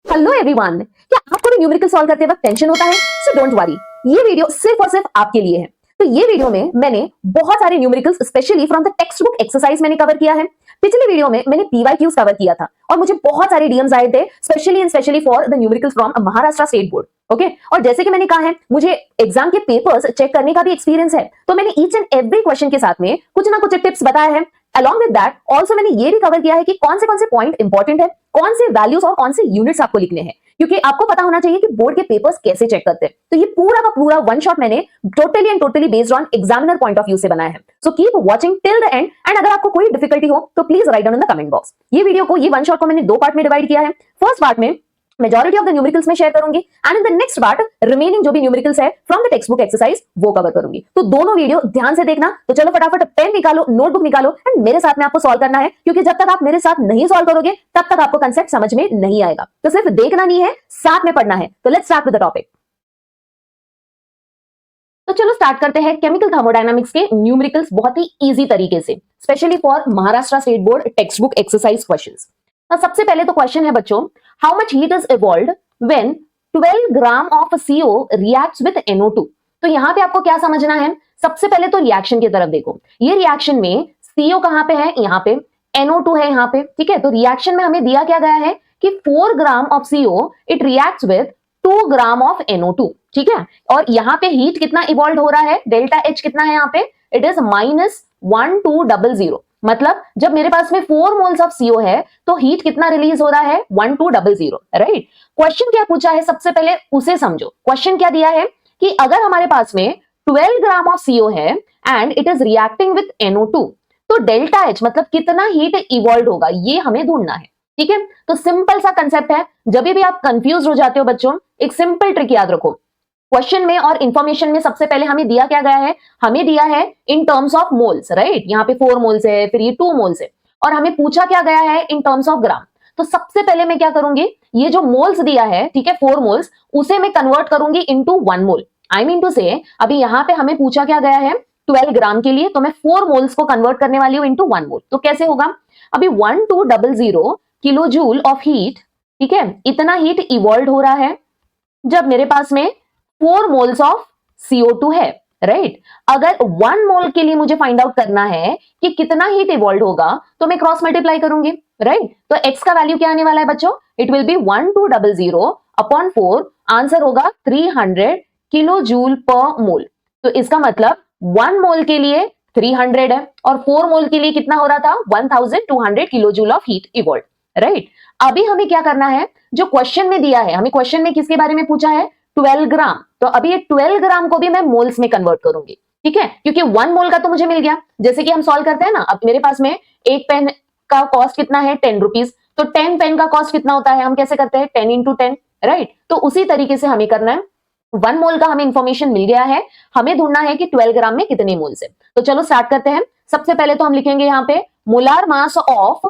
Hello everyone, क्या आपको भी न्यूमेरिकल सॉल्व करते वक्त टेंशन होता है? सो डोंट वरी, ये वीडियो सिर्फ और सिर्फ आपके लिए है। तो ये वीडियो में मैंने बहुत सारे numericals specially from the text book exercise मैंने कवर किया है। पिछले वीडियो में मैंने पीवाईक्यूज कवर किया था और मुझे बहुत सारे डीएम्स आए थे specially for the numericals from Maharashtra state board. Okay, और जैसे कि मैंने कहा है, मुझे एग्जाम के पेपर्स चेक करने का भी एक्सपीरियंस है, तो मैंने ईच एंड एवरी क्वेश्चन के साथ में कुछ ना कुछ टिप्स बताया है। अलॉन्ग विद दैट ऑल्सो मैंने ये भी कवर किया है कि कौन से पॉइंट इंपॉर्टेंट है, कौन से वैल्यूज और कौन से यूनिट्स आपको लिखने हैं, क्योंकि आपको पता होना चाहिए कि बोर्ड के पेपर्स कैसे चेक करते हैं। तो ये पूरा का पूरा वन शॉट मैंने totally based on examiner point of view से बनाया है। सो keep watching till the end, and अगर आपको कोई डिफिकल्टी हो तो please write down in the comment box. ये वीडियो को, ये वन शॉट को मैंने दो पार्ट में डिवाइड किया है। फर्स्ट पार्ट में मेजॉरिटी ऑफ द न्यूमेरिकल्स में शेयर करूंगी and in the next part remaining जो भी न्यूमेरिकल्स है from the text book exercise वो कवर करूंगी। तो दोनों वीडियो ध्यान से देखना। तो चलो फटाफट पेन निकालो, नोटबुक निकालो एंड मेरे साथ में आपको सॉल्व करना है, क्योंकि जब तक आप मेरे साथ नहीं सॉल्व करोगे तब तक आपको कंसेप्ट समझ में नहीं आएगा। तो सिर्फ देखना नहीं है, साथ में पढ़ना है। तो let's start with the topic. तो चलो स्टार्ट करते हैं केमिकल थर्मोडायनामिक्स के न्यूमेरिकल्स बहुत ही इजी तरीके से, specially for Maharashtra state board text book exercise questions. तो सबसे पहले तो क्वेश्चन है बच्चों, how much heat is evolved when 12 gram of CO reacts with NO2। तो यहाँ पे आपको क्या समझना है, सबसे पहले तो रिएक्शन की तरफ देखो। ये रिएक्शन में CO कहाँ पे है, यहाँ पे NO2 है यहाँ पे, ठीक है। तो रिएक्शन में हमें दिया क्या गया है कि 4 ग्राम of CO it reacts with 2 gram of NO2, ठीक है। और यहाँ पे हीट कितना इवॉल्व हो रहा है, डेल्टा H कितना है यहाँ पे, इट इज -1200। मतलब जब मेरे पास में 4 मोल्स ऑफ CO है तो हीट कितना रिलीज हो रहा है, 1200, राइट। क्वेश्चन क्या पूछा है, सबसे पहले उसे समझो। क्वेश्चन क्या दिया है कि अगर हमारे पास में 12 ग्राम ऑफ CO है and it is reacting with NO2, तो डेल्टा H मतलब कितना हीट इवॉल्व होगा, ये हमें ढूंढना है, ठीक है। तो सिंपल सा कंसेप्ट है। जब भी आप कंफ्यूज हो जाते हो बच्चों, एक सिंपल ट्रिक याद रखो। क्वेश्चन में और इंफॉर्मेशन में सबसे पहले हमें दिया क्या गया है, हमें दिया है इन टर्म्स ऑफ मोल्स, राइट। यहाँ पे 4 मोल्स है, फिर ये 2 मोल्स है, और हमें पूछा क्या गया है इन टर्म्स ऑफ ग्राम। तो सबसे पहले मैं क्या करूंगी, ये जो मोल्स दिया है, ठीक है, 4 मोल्स, उसे मैं कन्वर्ट करूंगी into 1 mole. I mean to say, अभी यहाँ पे हमें पूछा क्या गया है 12 ग्राम के लिए, तो मैं 4 मोल्स को कन्वर्ट करने वाली हूँ इनटू 1 मोल। तो कैसे होगा, अभी 1200 किलो जूल ऑफ हीट, ठीक है, इतना हीट इवॉल्व हो रहा है जब मेरे पास में 4 मोल्स ऑफ CO2 है, राइट। अगर 1 मोल के लिए मुझे फाइंड आउट करना है कि कितना हीट इवॉल्व होगा, तो मैं क्रॉस मल्टीप्लाई करूंगी, राइट। तो x का वैल्यू क्या आने वाला है बच्चों, it will B 1200 upon 4, answer होगा 300 किलो जूल पर मोल। तो इसका मतलब 1 मोल के लिए 300 है और 4 मोल के लिए कितना हो रहा था, 1200 kilo joule of heat evolve, right. अभी हमें क्या करना है, जो क्वेश्चन में दिया है, हमें क्वेश्चन में किसके बारे में पूछा है, 12 ग्राम। तो अभी ये 12 ग्राम को भी मैं मोल्स में कन्वर्ट करूंगी, ठीक है, क्योंकि 1 मोल का तो मुझे मिल गया। जैसे कि हम सॉल्व करते हैं ना, अब मेरे पास में एक पेन का कॉस्ट कितना है, 10 रुपीज, तो 10 पेन का कॉस्ट कितना होता है, हम कैसे करते हैं, 10 इंटू 10, राइट। तो उसी तरीके से हमें करना है। 1 मोल का हमें इंफॉर्मेशन मिल गया है, हमें ढूंढना है कि 12 ग्राम में कितने मोल्स है। तो चलो स्टार्ट करते हैं। सबसे पहले तो हम लिखेंगे यहाँ पे मोलार मास ऑफ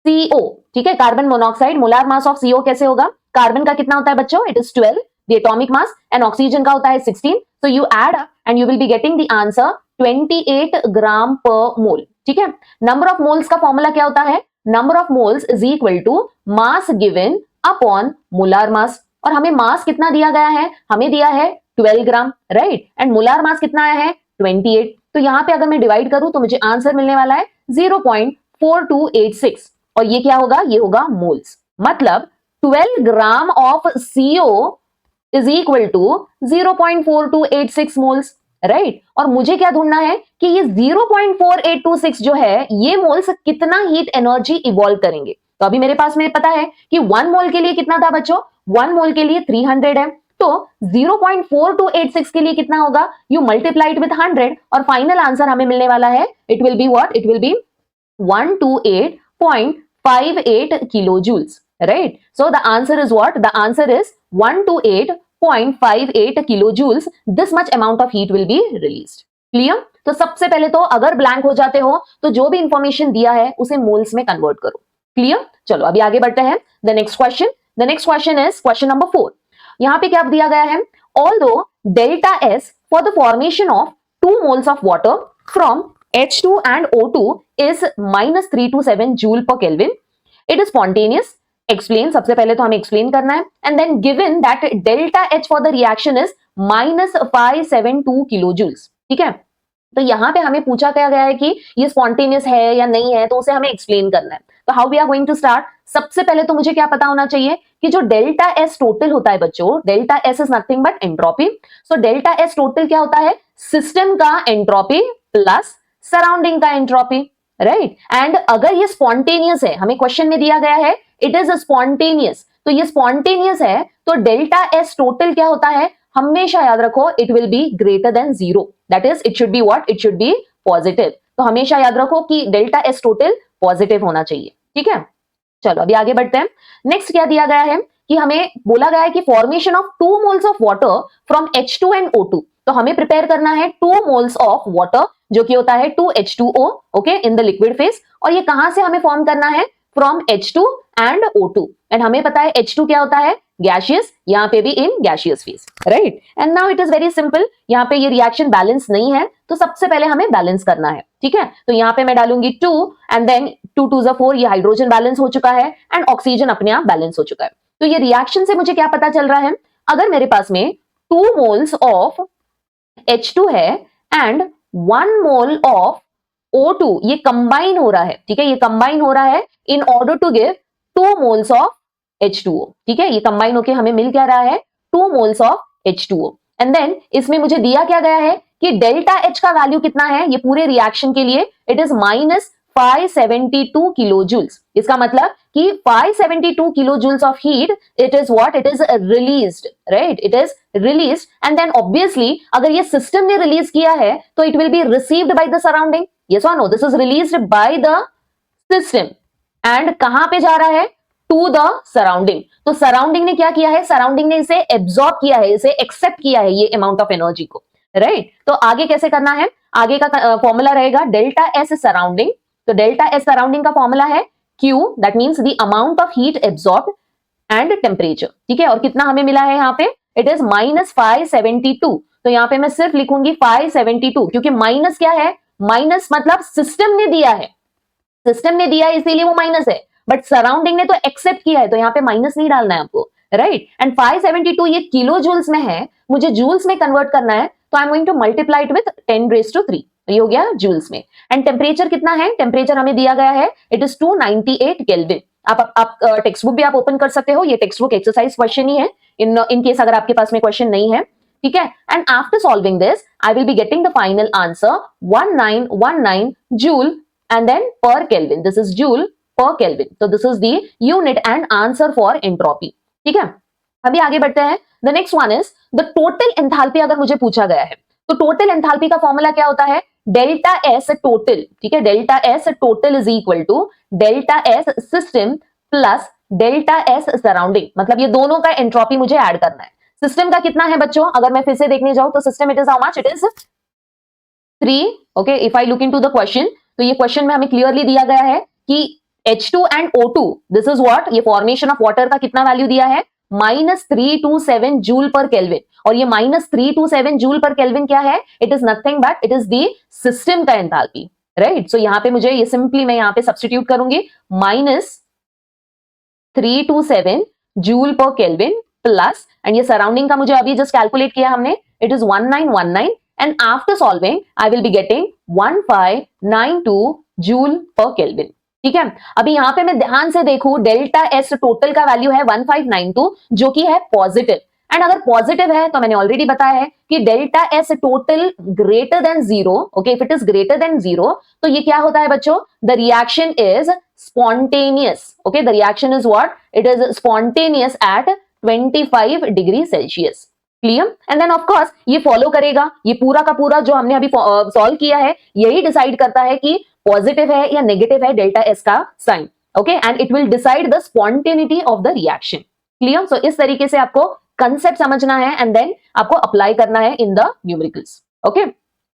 CO, ठीक है, carbon monoxide. Molar mass of CO कैसे होगा, कार्बन का कितना होता है बच्चों, it is 12 the atomic mass, and oxygen का होता है 16। So you add up and you will be getting the answer 28 ग्राम पर मोल, ठीक है। नंबर ऑफ मोल्स का फॉर्मूला क्या होता है, number of moles is equal to mass given upon molar mass. और हमें मास कितना दिया गया है, हमें दिया है 12 ग्राम, राइट, एंड मोलार मास कितना आया है 28। तो यहाँ पे अगर मैं डिवाइड करूं तो मुझे आंसर मिलने वाला है 0.4286, और ये क्या होगा, ये होगा मोल्स। मतलब 12 gram of CO is equal to 0.4286 moles, right. और मुझे क्या ढूंढना है कि ये 0.4826 जो है, ये मोल्स कितना हीट एनर्जी इवॉल्व करेंगे। तो अभी मेरे पास में पता है कि 1 मोल के लिए कितना था बच्चों, 1 मोल के लिए 300 है, तो 0.4286 के लिए कितना होगा, यू मल्टीप्लाइड विद 100 और फाइनल आंसर हमें मिलने वाला है, it will be what, it will be 128.58 kilo joules, right? So the answer is what? The answer is 128.58 kilojoules. This much amount of heat will be released. Clear? तो सबसे पहले तो अगर ब्लैंक हो जाते हो तो जो भी इंफॉर्मेशन दिया है उसे मोल्स में कन्वर्ट करो। क्लियर? चलो अभी आगे बढ़ते हैं। The next question is question number 4। यहाँ पे क्या दिया गया है, although delta S for the formation of 2 moles of water from H2 and O2 is -327 joule per Kelvin, it is spontaneous, explain, सबसे पहले तो हमें एक्सप्लेन करना है, and then given that delta H for the reaction is -572 kilo joules. ठीक है, तो यहां पे हमें पूछा क्या गया है कि ये स्पॉन्टेनियस है या नहीं है, तो उसे हमें एक्सप्लेन करना है। तो how we are going to start, सबसे पहले तो मुझे क्या पता होना चाहिए कि जो डेल्टा एस टोटल होता है बच्चों, delta S is nothing but entropy. So delta S total क्या होता है, सिस्टम का एंट्रोपी प्लस सराउंडिंग का एंट्रोपी, राइट। एंड अगर ये स्पॉन्टेनियस है, हमें क्वेश्चन में दिया गया है इट इज स्पॉन्टेनियस, तो ये स्पॉन्टेनियस है तो डेल्टा एस टोटल क्या होता है, हमेशा याद रखो it will be greater than zero, that is it should be what, it should be positive. तो हमेशा याद रखो कि डेल्टा एस टोटल पॉजिटिव होना चाहिए। ठीक है, चलो अभी आगे बढ़ते हैं। नेक्स्ट क्या दिया गया है कि हमें बोला गया है कि formation of 2 moles of water from H2 and O2, तो हमें प्रिपेयर करना है 2 मोल्स ऑफ वाटर जो कि होता है 2H2O, okay, in the liquid phase. और ये कहां से हमें फॉर्म करना है, from H2 and O2, and हमें पता है H2 क्या होता है, गैसियस, यहाँ पे भी in gaseous phase, right. And now it is very simple, यहाँ पे ये रिएक्शन बैलेंस नहीं है, तो सबसे पहले हमें बैलेंस करना है। ठीक है, तो यहाँ पे मैं डालूंगी 2 एंड देन 2 2 4, ये हाइड्रोजन बैलेंस हो चुका है एंड ऑक्सीजन अपने आप बैलेंस हो चुका है। तो ये रिएक्शन से मुझे क्या पता चल रहा है, अगर मेरे पास में 2 मोल्स ऑफ H2 है एंड 1 मोल ऑफ O2, ये कंबाइन हो रहा है। ठीक है, ये कंबाइन हो रहा है in order to give 2 moles of H2O। ठीक है, ये कंबाइन होके हमें मिल क्या रहा है, 2 moles of H2O। And then इसमें मुझे दिया क्या गया है कि डेल्टा H का वैल्यू कितना है, ये पूरे रिएक्शन के लिए इट इज -572 किलो जूल्स। इसका मतलब कि 572 kilo joules of heat it is what, it is released, right, it is released. And then obviously अगर ये सिस्टम ने रिलीज किया है तो it will be received by the surrounding, yes और no, this is released by the system and कहां पे जा रहा है, टू द सराउंडिंग। तो सराउंडिंग ने क्या किया है, सराउंडिंग ने इसे एब्सॉर्ब किया है, इसे एक्सेप्ट किया है ये अमाउंट ऑफ एनर्जी को, राइट। तो आगे कैसे करना है, आगे का फॉर्मूला रहेगा डेल्टा एस सराउंडिंग। तो डेल्टा एस सराउंडिंग का फॉर्मूला है Q, that means the amount of heat absorb and temperature. ठीक है, और कितना हमें मिला है यहाँ पे, इट इज -572। तो यहाँ पे मैं सिर्फ लिखूंगी 572, क्योंकि माइनस क्या है, माइनस मतलब सिस्टम ने दिया है, सिस्टम ने दिया है इसीलिए वो माइनस है, बट सराउंडिंग ने तो एक्सेप्ट किया है, तो यहाँ पे माइनस नहीं डालना है आपको, राइट। एंड 572 ये किलो जूल्स में है, मुझे जूल्स में कन्वर्ट करना है, तो आई am going to multiply it with 10⁻3, ये हो गया जूल्स में। एंड टेम्परेचर कितना है, टेम्परेचर हमें दिया गया है इट इज 298 केल्विन। आप टेक्स्ट बुक भी आप ओपन कर सकते हो, ये टेक्स्ट बुक एक्सरसाइज क्वेश्चन ही है, इन केस अगर आपके पास में क्वेश्चन नहीं है। ठीक है, and after solving this I will be getting the final answer 1919 joule and then per Kelvin, this is joule per Kelvin, so this is the unit and answer for entropy। ठीक है, अभी आगे बढ़ते हैं। the next one is the total enthalpy, अगर मुझे पूछा गया है तो total enthalpy का फॉर्मूला क्या होता है, डेल्टा एस टोटल। ठीक है, delta S total is equal to delta S system plus delta S surrounding, मतलब ये दोनों का एंट्रोपी मुझे ऐड करना है। सिस्टम का कितना है बच्चों, अगर मैं फिर से देखने जाऊं तो system it is how much, it is 3। Okay, if I look into the question, तो ये क्वेश्चन में हमें क्लियरली दिया गया है कि H2 and O2, this is what, ये फॉर्मेशन ऑफ वाटर का कितना वैल्यू दिया है, -327 जूल पर केल्विन। और ये -327 जूल पर केल्विन क्या है, it is nothing but it is the system का एंथैल्पी, राइट। सो यहाँ पे मुझे ये सिंपली मैं यहाँ पे सब्स्टिट्यूट करूंगी, -327 joule per kelvin plus, and ये सराउंडिंग का मुझे अभी जस्ट कैलकुलेट किया हमने, it is 1919 and after solving I will be getting 1592 joule per Kelvin। ठीक है, अभी यहाँ पे मैं ध्यान से देखूं, डेल्टा एस टोटल का वैल्यू है 1592 जो कि है पॉजिटिव, एंड अगर पॉजिटिव है तो मैंने ऑलरेडी बताया है कि delta S total greater than zero. Okay, if it is greater than zero तो ये क्या होता है बच्चों, the reaction is spontaneous. Okay, the reaction is what, it is spontaneous at 25 degree Celsius. Clear, and then of course ये follow करेगा, ये पूरा का पूरा जो हमने अभी सॉल्व किया है यही डिसाइड करता है कि पॉजिटिव है या नेगेटिव है डेल्टा एस का sign. Okay, and it will decide the spontaneity of the reaction. Clear, so इस तरीके से आपको कंसेप्ट समझना है एंड देन आपको अप्लाई करना है इन द न्यूमेरिकल्स। ओके,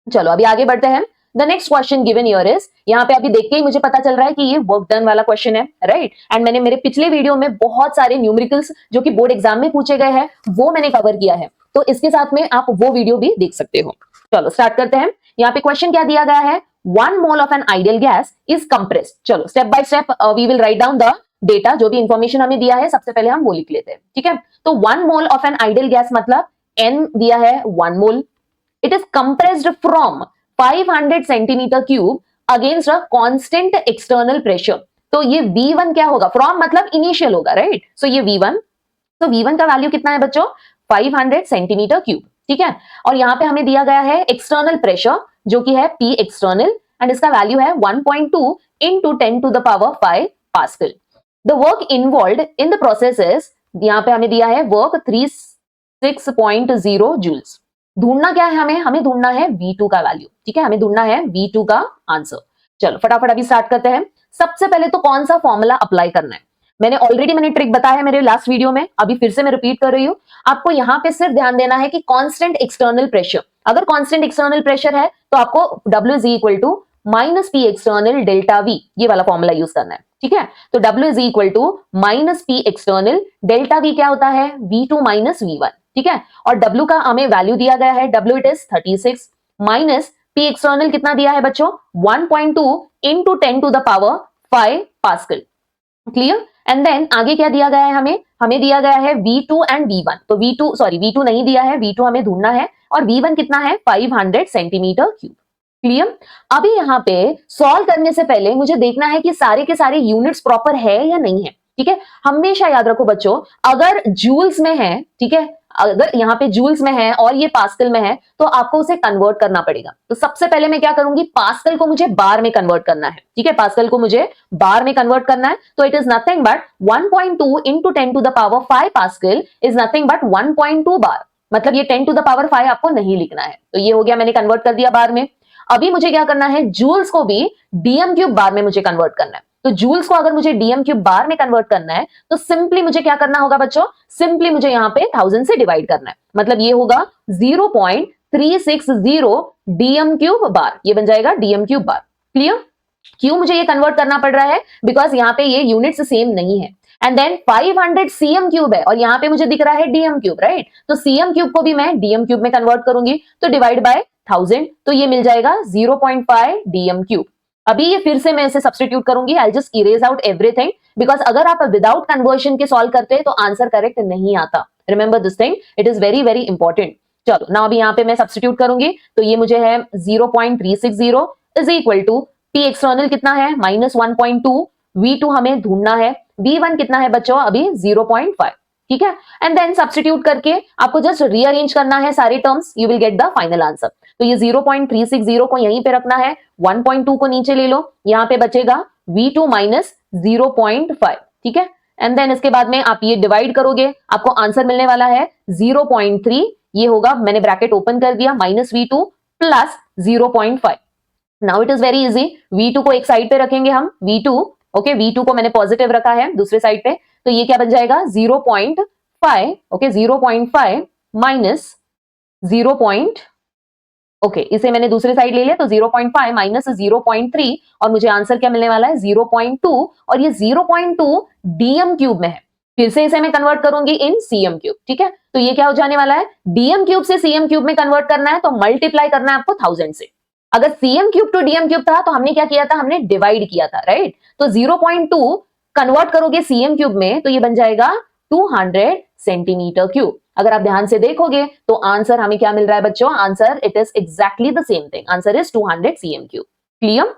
चलो अभी आगे बढ़ते हैं। The next question given here is, यहाँ पे अभी देख के ही मुझे पता चल रहा है कि ये वर्क डन वाला क्वेश्चन है, राइट। एंड मैंने मेरे पिछले वीडियो में बहुत सारे न्यूमेरिकल्स जो कि बोर्ड एग्जाम में पूछे गए हैं वो मैंने कवर किया है, तो इसके साथ में आप वो वीडियो भी देख सकते हो। चलो स्टार्ट करते हैं। यहाँ पे क्वेश्चन क्या दिया गया है, 1 mole of an ideal gas is compressed. चलो step by step we will write down the data, जो भी इंफॉर्मेशन हमें दिया है, सबसे पहले हम वो लिख लेते हैं, ठीक है। तो 1 mole of an ideal gas मतलब N दिया है 1 mole, it is compressed from 500 centimetre cube against a constant external pressure. तो ये V1 क्या होगा, फ्रॉम मतलब इनिशियल होगा, राइट। सो ये V1, तो V1 का वैल्यू कितना है बच्चों, 500 सेंटीमीटर क्यूब, ठीक है। और यहां पे हमें दिया गया है एक्सटर्नल प्रेशर जो कि है P एक्सटर्नल, एंड इसका वैल्यू है 1.2 into 10 to the power 5 pascal. The work involved in the process is, यहां पे हमें दिया है वर्क 36.0 जूल्स। ढूंढना क्या है हमें, हमें ढूंढना है V2 का वैल्यू, ठीक है, हमें ढूंढना है V2 का आंसर। चलो फटाफट अभी स्टार्ट करते हैं। सबसे पहले तो कौन सा फॉर्मूला अप्लाई करना है, मैंने ट्रिक बताया है मेरे लास्ट वीडियो में, अभी फिर से मैं रिपीट कर रही हूं। आपको यहां पे सिर्फ ध्यान देना है कि कांस्टेंट एक्सटर्नल प्रेशर, अगर कांस्टेंट एक्सटर्नल प्रेशर है तो आपको W is equal to minus P external delta V, ये वाला फॉर्मूला यूज करना है, ठीक है। तो W is equal to minus P external delta V क्या होता है, V2 माइनस V1, ठीक है। और W का हमें वैल्यू दिया गया है, W it is 36 minus P external कितना दिया है बच्चों, 1.2 into 10 to the power 5 pascal, clear. And then आगे क्या दिया गया है हमें दिया गया है V2 एंड V1। तो V2 नहीं दिया है, V2 हमें ढूंढना है, और V1 कितना है 500 सेंटीमीटर क्यूब, क्लियर। अभी यहाँ पे सॉल्व करने से पहले मुझे देखना है कि सारे के सारे यूनिट्स प्रॉपर है या नहीं है, ठीक है। हमेशा याद रखो बच्चों, अगर जूल्स में है, ठीक है, अगर यहाँ पे जूल्स में है और ये पास्कल में है तो आपको उसे कन्वर्ट करना पड़ेगा। तो सबसे पहले मैं क्या करूंगी, पास्कल को मुझे बार में कन्वर्ट करना है, ठीक है, पास्कल को मुझे बार में कन्वर्ट करना है। तो it is nothing but 1.2 into 10 to the power 5 pascal is nothing but 1.2 बार, मतलब ये 10 to the power 5 आपको नहीं लिखना है। तो ये हो गया, मैंने कन्वर्ट कर दिया बार में। अभी मुझे क्या करना है, जूल्स को भी डीएम क्यूब बार में मुझे कन्वर्ट करना है। तो जूल्स को अगर मुझे डीएम क्यूब बार में कन्वर्ट करना है तो सिंपली मुझे क्या करना होगा बच्चों, सिंपली मुझे यहाँ पे 1000 से डिवाइड करना है, मतलब ये होगा 0.360 डीएम क्यूब बार, ये बन जाएगा डीएम क्यूब बार, क्लियर। क्यों मुझे ये कन्वर्ट करना पड़ रहा है, बिकॉज यहाँ पे ये यूनिट्स सेम नहीं है। एंड देन 500 सीएम क्यूब है और यहाँ पे मुझे दिख रहा है डीएम क्यूब, राइट। तो सीएम क्यूब को भी मैं डीएम क्यूब में कन्वर्ट करूंगी, तो डिवाइड बाय 1000, तो ये मिल जाएगा 0.5 डीएम क्यूब। अभी ये फिर से मैं इसे सब्स्टिट्यूट करूंगी, I just erase out everything, because अगर आप विदाउट कन्वर्शन के सॉल्व करते हैं तो आंसर करेक्ट नहीं आता। Remember this thing, it is very very important. चलो ना अभी यहाँ पे मैं सब्स्टिट्यूट करूंगी, तो ये मुझे है 0.360 is equal to P external कितना है -1.2, V2 हमें ढूंढना है, V1 कितना है बच्चों अभी 0.5, ठीक है। एंड देन सब्स्टिट्यूट करके आपको जस्ट रीअरेंज करना है सारे terms, you will get the final answer. तो ये 0.360 को यहीं पे रखना है, 1.2 को नीचे ले लो, यहाँ पे बचेगा V2 माइनस 0.5, ठीक है। एंड देन इसके बाद में आप ये डिवाइड करोगे, आपको आंसर मिलने वाला है 0.3, ये होगा, मैंने ब्रैकेट ओपन कर दिया, -V2 plus 0.5। Now it is very easy, V2 को एक साइड पे रखेंगे हम, V2 ओके, V2 को मैंने पॉजिटिव रखा है दूसरे साइड पे, तो ये क्या बन जाएगा 0.5, ओके 0.5 माइनस 0. ओके इसे मैंने दूसरे साइड ले लिया, तो 0.5 माइनस 0.3 और मुझे आंसर क्या मिलने वाला है 0.2, और ये 0.2 डीएम क्यूब में है। फिर से इसे मैं कन्वर्ट करूंगी इन सीएम क्यूब, ठीक है। तो ये क्या हो जाने वाला है, डीएम क्यूब से सीएम क्यूब में कन्वर्ट करना है तो मल्टीप्लाई करना है आपको 1000 से। अगर CM cube two DM cube था तो हमने क्या किया था, हमने डिवाइड किया था, राइट। तो 0.2 कन्वर्ट करोगे सीएम क्यूब में तो ये बन जाएगा 200 सेंटीमीटर क्यूब। अगर आप ध्यान से देखोगे तो आंसर हमें क्या मिल रहा है बच्चों, answer it is exactly the same thing, answer is 200 CM cube, clear.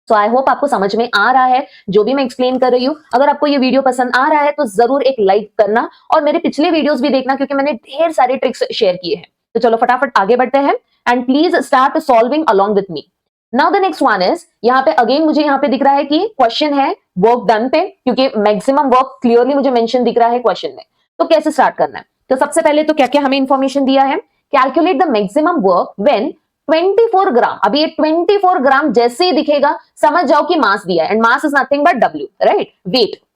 So I hope आपको समझ में आ रहा है जो भी मैं एक्सप्लेन कर रही हूं। अगर आपको ये वीडियो पसंद आ रहा है तो जरूर एक लाइक करना और मेरे पिछले वीडियोस भी देखना, क्योंकि मैंने ढेर सारे ट्रिक्स शेयर किए हैं। तो चलो फटाफट आगे बढ़ते हैं, and please start solving along with me. Now the next one is, यहाँ पे अगेन मुझे यहाँ पे दिख रहा है कि क्वेश्चन है वर्क डन पे, क्योंकि मैक्सिमम वर्क क्लियरली मुझे मेंशन दिख रहा है क्वेश्चन में। तो कैसे स्टार्ट करना है, तो सबसे पहले तो क्या क्या हमें इंफॉर्मेशन दिया है, calculate the maximum work when 24 ग्राम। अभी ये 24 ग्राम जैसे ही दिखेगा समझ जाओ कि मास दिया है, and mass is nothing but W, right.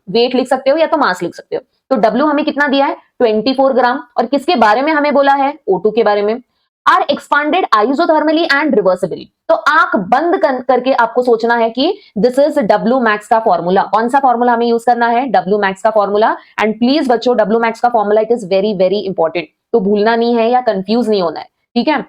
Weight लिख सकते हो या तो मास लिख सकते हो। तो W हमें कितना दिया है 24 ग्राम, और किसके बारे में हमें बोला है, O2 के बारे में। Are expanded isothermally and reversibly. तो आंख बंद करके आपको सोचना है कि दिस इज W मैक्स का फॉर्मूला। कौन सा फॉर्मूला हमें यूज करना है, W मैक्स का फॉर्मूला। एंड प्लीज बच्चों W मैक्स का formula it is very very important, तो भूलना नहीं है या कंफ्यूज नहीं होना है, ठीक है।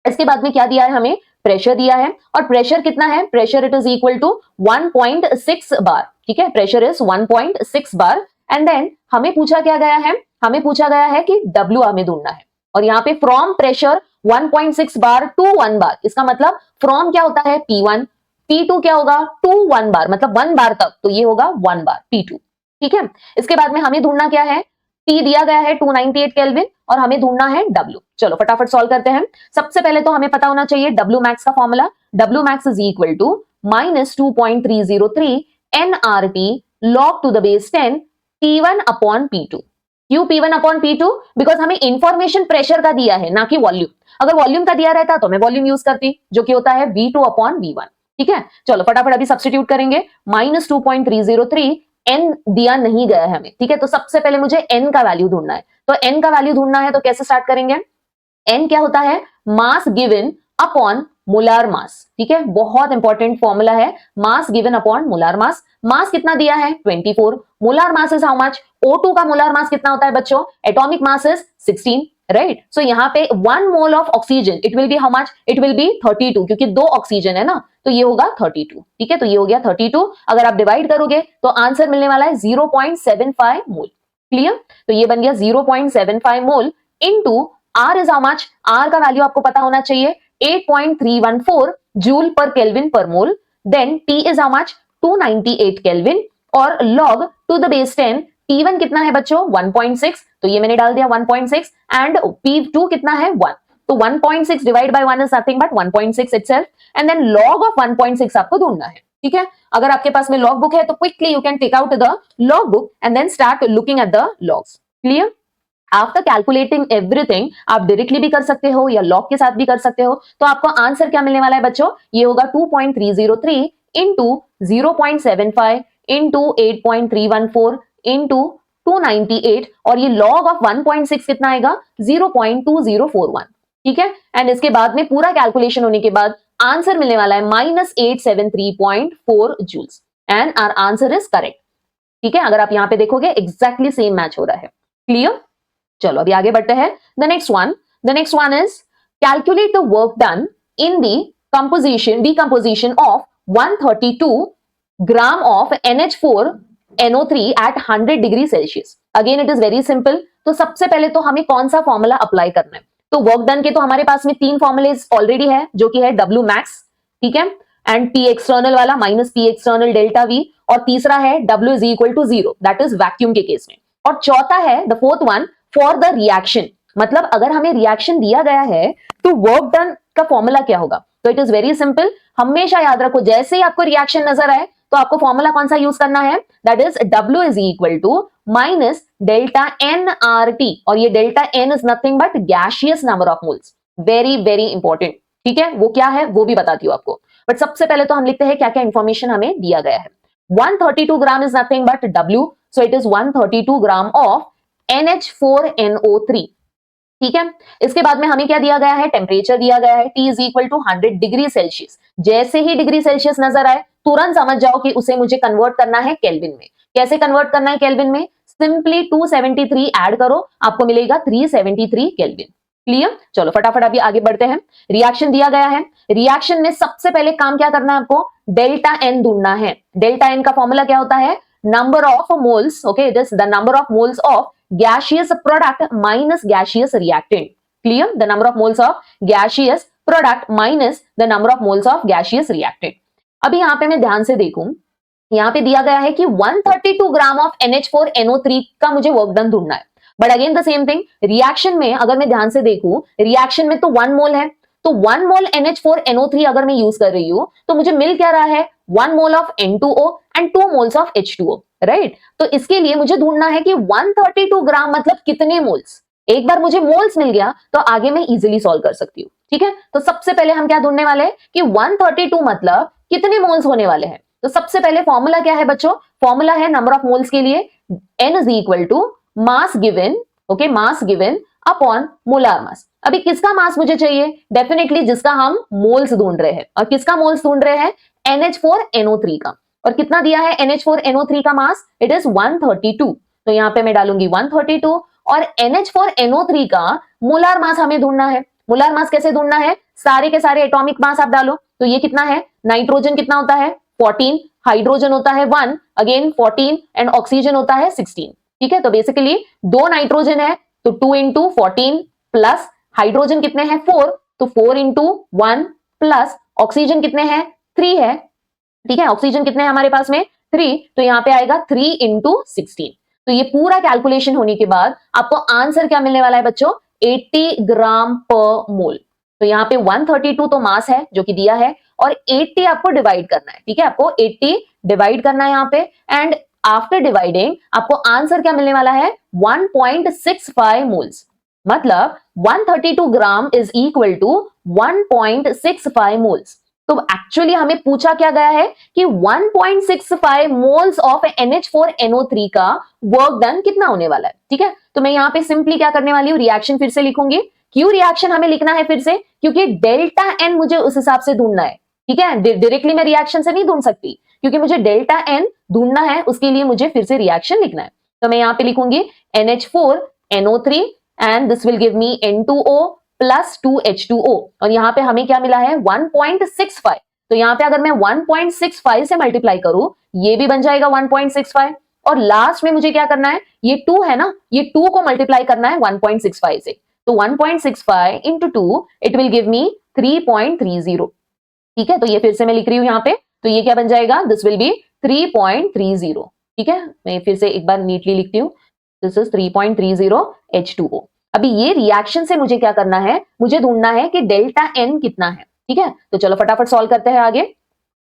इसके बाद में क्या दिया है हमें प्रेशर दिया है और प्रेशर कितना है, pressure it is equal to 1.6 bar, ठीक है, pressure is 1.6 bar. And then हमें पूछा क्या गया है, हमें पूछा गया है कि W हमें ढूंढना है और यहाँ पे फ्रॉम प्रेशर 1.6 बार टू 1 बार, इसका मतलब फ्रॉम क्या होता है P1, P2 क्या होगा टू 1 बार, मतलब 1 बार तक, तो ये होगा 1 बार P2, ठीक है। इसके बाद में हमें ढूंढना क्या है, T दिया गया है 298 केल्विन और हमें ढूंढना है W। चलो फटाफट सॉल्व करते हैं। सबसे पहले तो हमें पता होना चाहिए W मैक्स का formula, W max is equal to -2.303 nRT log to the base 10 P1 upon P2। क्यों P1 upon P2? बिकॉज हमें इंफॉर्मेशन प्रेशर का दिया है ना कि वॉल्यूम। अगर वॉल्यूम का दिया रहता तो मैं वॉल्यूम यूज करती, जो कि होता है V2 upon V1, ठीक है। चलो फटाफट अभी सब्स्टिट्यूट करेंगे, -2.303 n दिया नहीं गया है हमें, ठीक है। तो सबसे पहले मुझे n का वैल्यू ढूंढना है, तो n का वैल्यू ढूंढना है तो कैसे स्टार्ट करेंगे, n क्या होता है, mass given upon molar mass, ठीक है, बहुत इंपॉर्टेंट फॉर्मूला है, mass given upon molar mass. Mass कितना दिया है 24, molar mass is how much, O2 का मोलार मास कितना होता है बच्चों, atomic mass is 16, right. So यहाँ पे 1 mole of oxygen it will be how much, it will be 32, क्योंकि 2 ऑक्सीजन है ना, तो ये होगा 32, ठीक है। तो ये हो गया 32, अगर आप डिवाइड करोगे तो आंसर मिलने वाला है 0.75 मोल, क्लियर। तो ये बन गया 0.75 mole into R is how much, R का वैल्यू आपको पता होना चाहिए 8.314 joule per kelvin per mole, then T is how much 298 kelvin और log to the base 10 T1 कितना है बच्चों 1.6, तो ये मैंने डाल दिया 1.6 एंड P2 कितना है 1, तो 1.6 divide by 1 is nothing but 1.6 itself and then log of 1.6 आपको ढूंढना है, ठीक है। अगर आपके पास में लॉग बुक है तो quickly you can take out the log book and then start looking at the logs, clear. After calculating everything आप डायरेक्टली भी कर सकते हो या लॉग के साथ भी कर सकते हो, तो आपको आंसर क्या मिलने वाला है बच्चों, ये होगा 2.303 इंटू 0.75 इंटू 8.314 इंटू 298 और ये लॉग ऑफ 1.6 कितना आएगा 0.2041, ठीक है। एंड इसके बाद में पूरा कैलकुलेशन होने के बाद आंसर मिलने वाला है -873.4 joules and our answer is correct, ठीक है। अगर आप यहां पे देखोगे एग्जैक्टली सेम मैच हो रहा है, क्लियर। चलो अभी आगे बढ़ते हैं। The next one is calculate the work done in the decomposition of 132 gram of NH4NO3 at 100 degree Celsius. Again it is very simple. तो सबसे पहले तो हमें कौन सा फॉर्मूला अप्लाई करना है, तो वर्क डन के तो हमारे पास में 3 फॉर्मूले ऑलरेडी है, जो कि है W मैक्स, ठीक है, एंड P एक्सटर्नल वाला minus P external delta V, और तीसरा है W is equal to 0, that is vacuum के केस में, और चौथा है the fourth one for the reaction, मतलब अगर हमें रिएक्शन दिया गया है तो वर्क डन का फॉर्मूला क्या होगा। तो इट इज वेरी सिंपल, हमेशा याद रखो जैसे ही आपको रिएक्शन नजर आए तो आपको फॉर्मूला कौन सा यूज करना है, that is W is equal to minus delta nRT, और ये delta n is nothing but gaseous number of moles, very very important, ठीक है। वो क्या है वो भी बताती हूँ आपको, बट सबसे पहले तो हम लिखते हैं क्या क्या इंफॉर्मेशन हमें दिया गया है। 132 gram is nothing but W, so it is 132 gram of NH4NO3, ठीक है। इसके बाद में हमें क्या दिया गया है, टेम्परेचर दिया गया है T is equal to 100 degree Celsius. जैसे ही डिग्री सेल्सियस नजर आए तुरंत समझ जाओ कि उसे मुझे कन्वर्ट करना है केल्विन में। कैसे कन्वर्ट करना है केल्विन में, सिंपली 273 ऐड करो, आपको मिलेगा 373 केल्विन, क्लियर। चलो फटाफट अभी आगे बढ़ते हैं। रिएक्शन दिया गया है, रिएक्शन में सबसे पहले काम क्या करना है आपको, डेल्टा n ढूंढना है। डेल्टा n का फॉर्मूला क्या होता है, number of moles, okay, this the number of moles of gaseous product minus gaseous reactant, clear, the number of moles of gaseous product minus the number of moles of gaseous reactant। अभी यहाँ पे मैं ध्यान से देखूं, यहाँ पे दिया गया है कि 132 ग्राम ऑफ NH4NO3 का मुझे वर्क डन ढूंढना है, but again the same thing, reaction में अगर मैं ध्यान से देखूं, रिएक्शन में तो 1 मोल है, तो 1 मोल NH4NO3 अगर मैं यूज कर रही हूं तो मुझे मिल क्या रहा है, 1 mole of N2O and 2 moles of H2O, right. तो इसके लिए मुझे ढूंढना है कि 132 ग्राम मतलब कितने मोल्स। एक बार मुझे मोल्स मिल गया तो आगे मैं इजीली सॉल्व कर सकती हूँ, ठीक है। तो सबसे पहले हम क्या ढूंढने वाले हैं कि 132 मतलब कितने मोल्स होने वाले हैं। तो सबसे पहले फॉर्मूला क्या है बच्चों, फॉर्मूला है नंबर ऑफ मोल्स के लिए N is equal to mass given, okay, mass given upon molar mass. अभी किसका मास मुझे चाहिए, डेफिनेटली जिसका हम मोल्स ढूंढ रहे हैं, और किसका मोल्स ढूंढ रहे हैं, NH4NO3 का। और कितना दिया है NH4NO3 का मास, इट इज 132, तो यहाँ पे मैं डालूंगी 132, और NH4NO3 का मोलार मास हमें ढूंढना है। मोलार मास कैसे ढूंढना है, सारे के सारे एटॉमिक मास आप डालो, तो ये कितना है, नाइट्रोजन कितना होता है 14, हाइड्रोजन होता है 1, अगेन 14 एंड ऑक्सीजन होता है 16। ठीक है, तो बेसिकली 2 नाइट्रोजन है तो 2 इंटू 14 प्लस हाइड्रोजन कितने हैं 4, तो 4 इंटू 1 प्लस ऑक्सीजन कितने हैं 3 है। ठीक है, ऑक्सीजन कितने हैं हमारे पास में 3, तो यहां पे आएगा 3 इंटू 16। तो ये पूरा कैलकुलेशन होने के बाद आपको आंसर क्या मिलने वाला है बच्चों, 80 ग्राम पर मोल। तो यहाँ पे 132 तो मास है जो कि दिया है और 80 आपको डिवाइड करना है। ठीक है, आपको 80 डिवाइड करना है यहाँ पे एंड आफ्टर डिवाइडिंग आपको आंसर क्या मिलने वाला है 1.65 मोल्स। मतलब 132 gram is equal to 1.65 moles. तो एक्चुअली हमें पूछा क्या गया है कि 1.65 मोल्स ऑफ NH4NO3 का वर्क डन कितना होने वाला है। ठीक है, तो मैं यहाँ पे सिंपली क्या करने वाली हूँ, रिएक्शन फिर से लिखूंगी। क्यों रिएक्शन हमें लिखना है फिर से, क्योंकि डेल्टा एन मुझे उस हिसाब से ढूंढना है। ठीक है, डायरेक्टली मैं रिएक्शन से नहीं ढूंढ सकती, क्योंकि मुझे डेल्टा एन ढूंढना है, उसके लिए मुझे फिर से रिएक्शन लिखना है। तो मैं यहाँ पे लिखूंगी NH4NO3 and this will give me N2O plus 2H2O और यहाँ पे हमें क्या मिला है 1.65। तो यहाँ पे अगर मैं 1.65 से मल्टीप्लाई करूं, ये भी बन जाएगा 1.65 और लास्ट में मुझे क्या करना है, ये 2 है ना, ये 2 को मल्टीप्लाई करना है 1.65 से। तो 1.65 into 2 it will give me 3.30। ठीक है, तो ये फिर से मैं लिख रही हूं यहाँ पे, तो ये क्या बन जाएगा, दिस विल बी 3.30। ठीक है, मैं फिर से एक बार नीटली लिखती हूँ, दिस इज 3.30 H2O। अभी ये रिएक्शन से मुझे क्या करना है, मुझे ढूंढना है कि डेल्टा एन कितना है। ठीक है, तो चलो फटाफट सॉल्व करते हैं,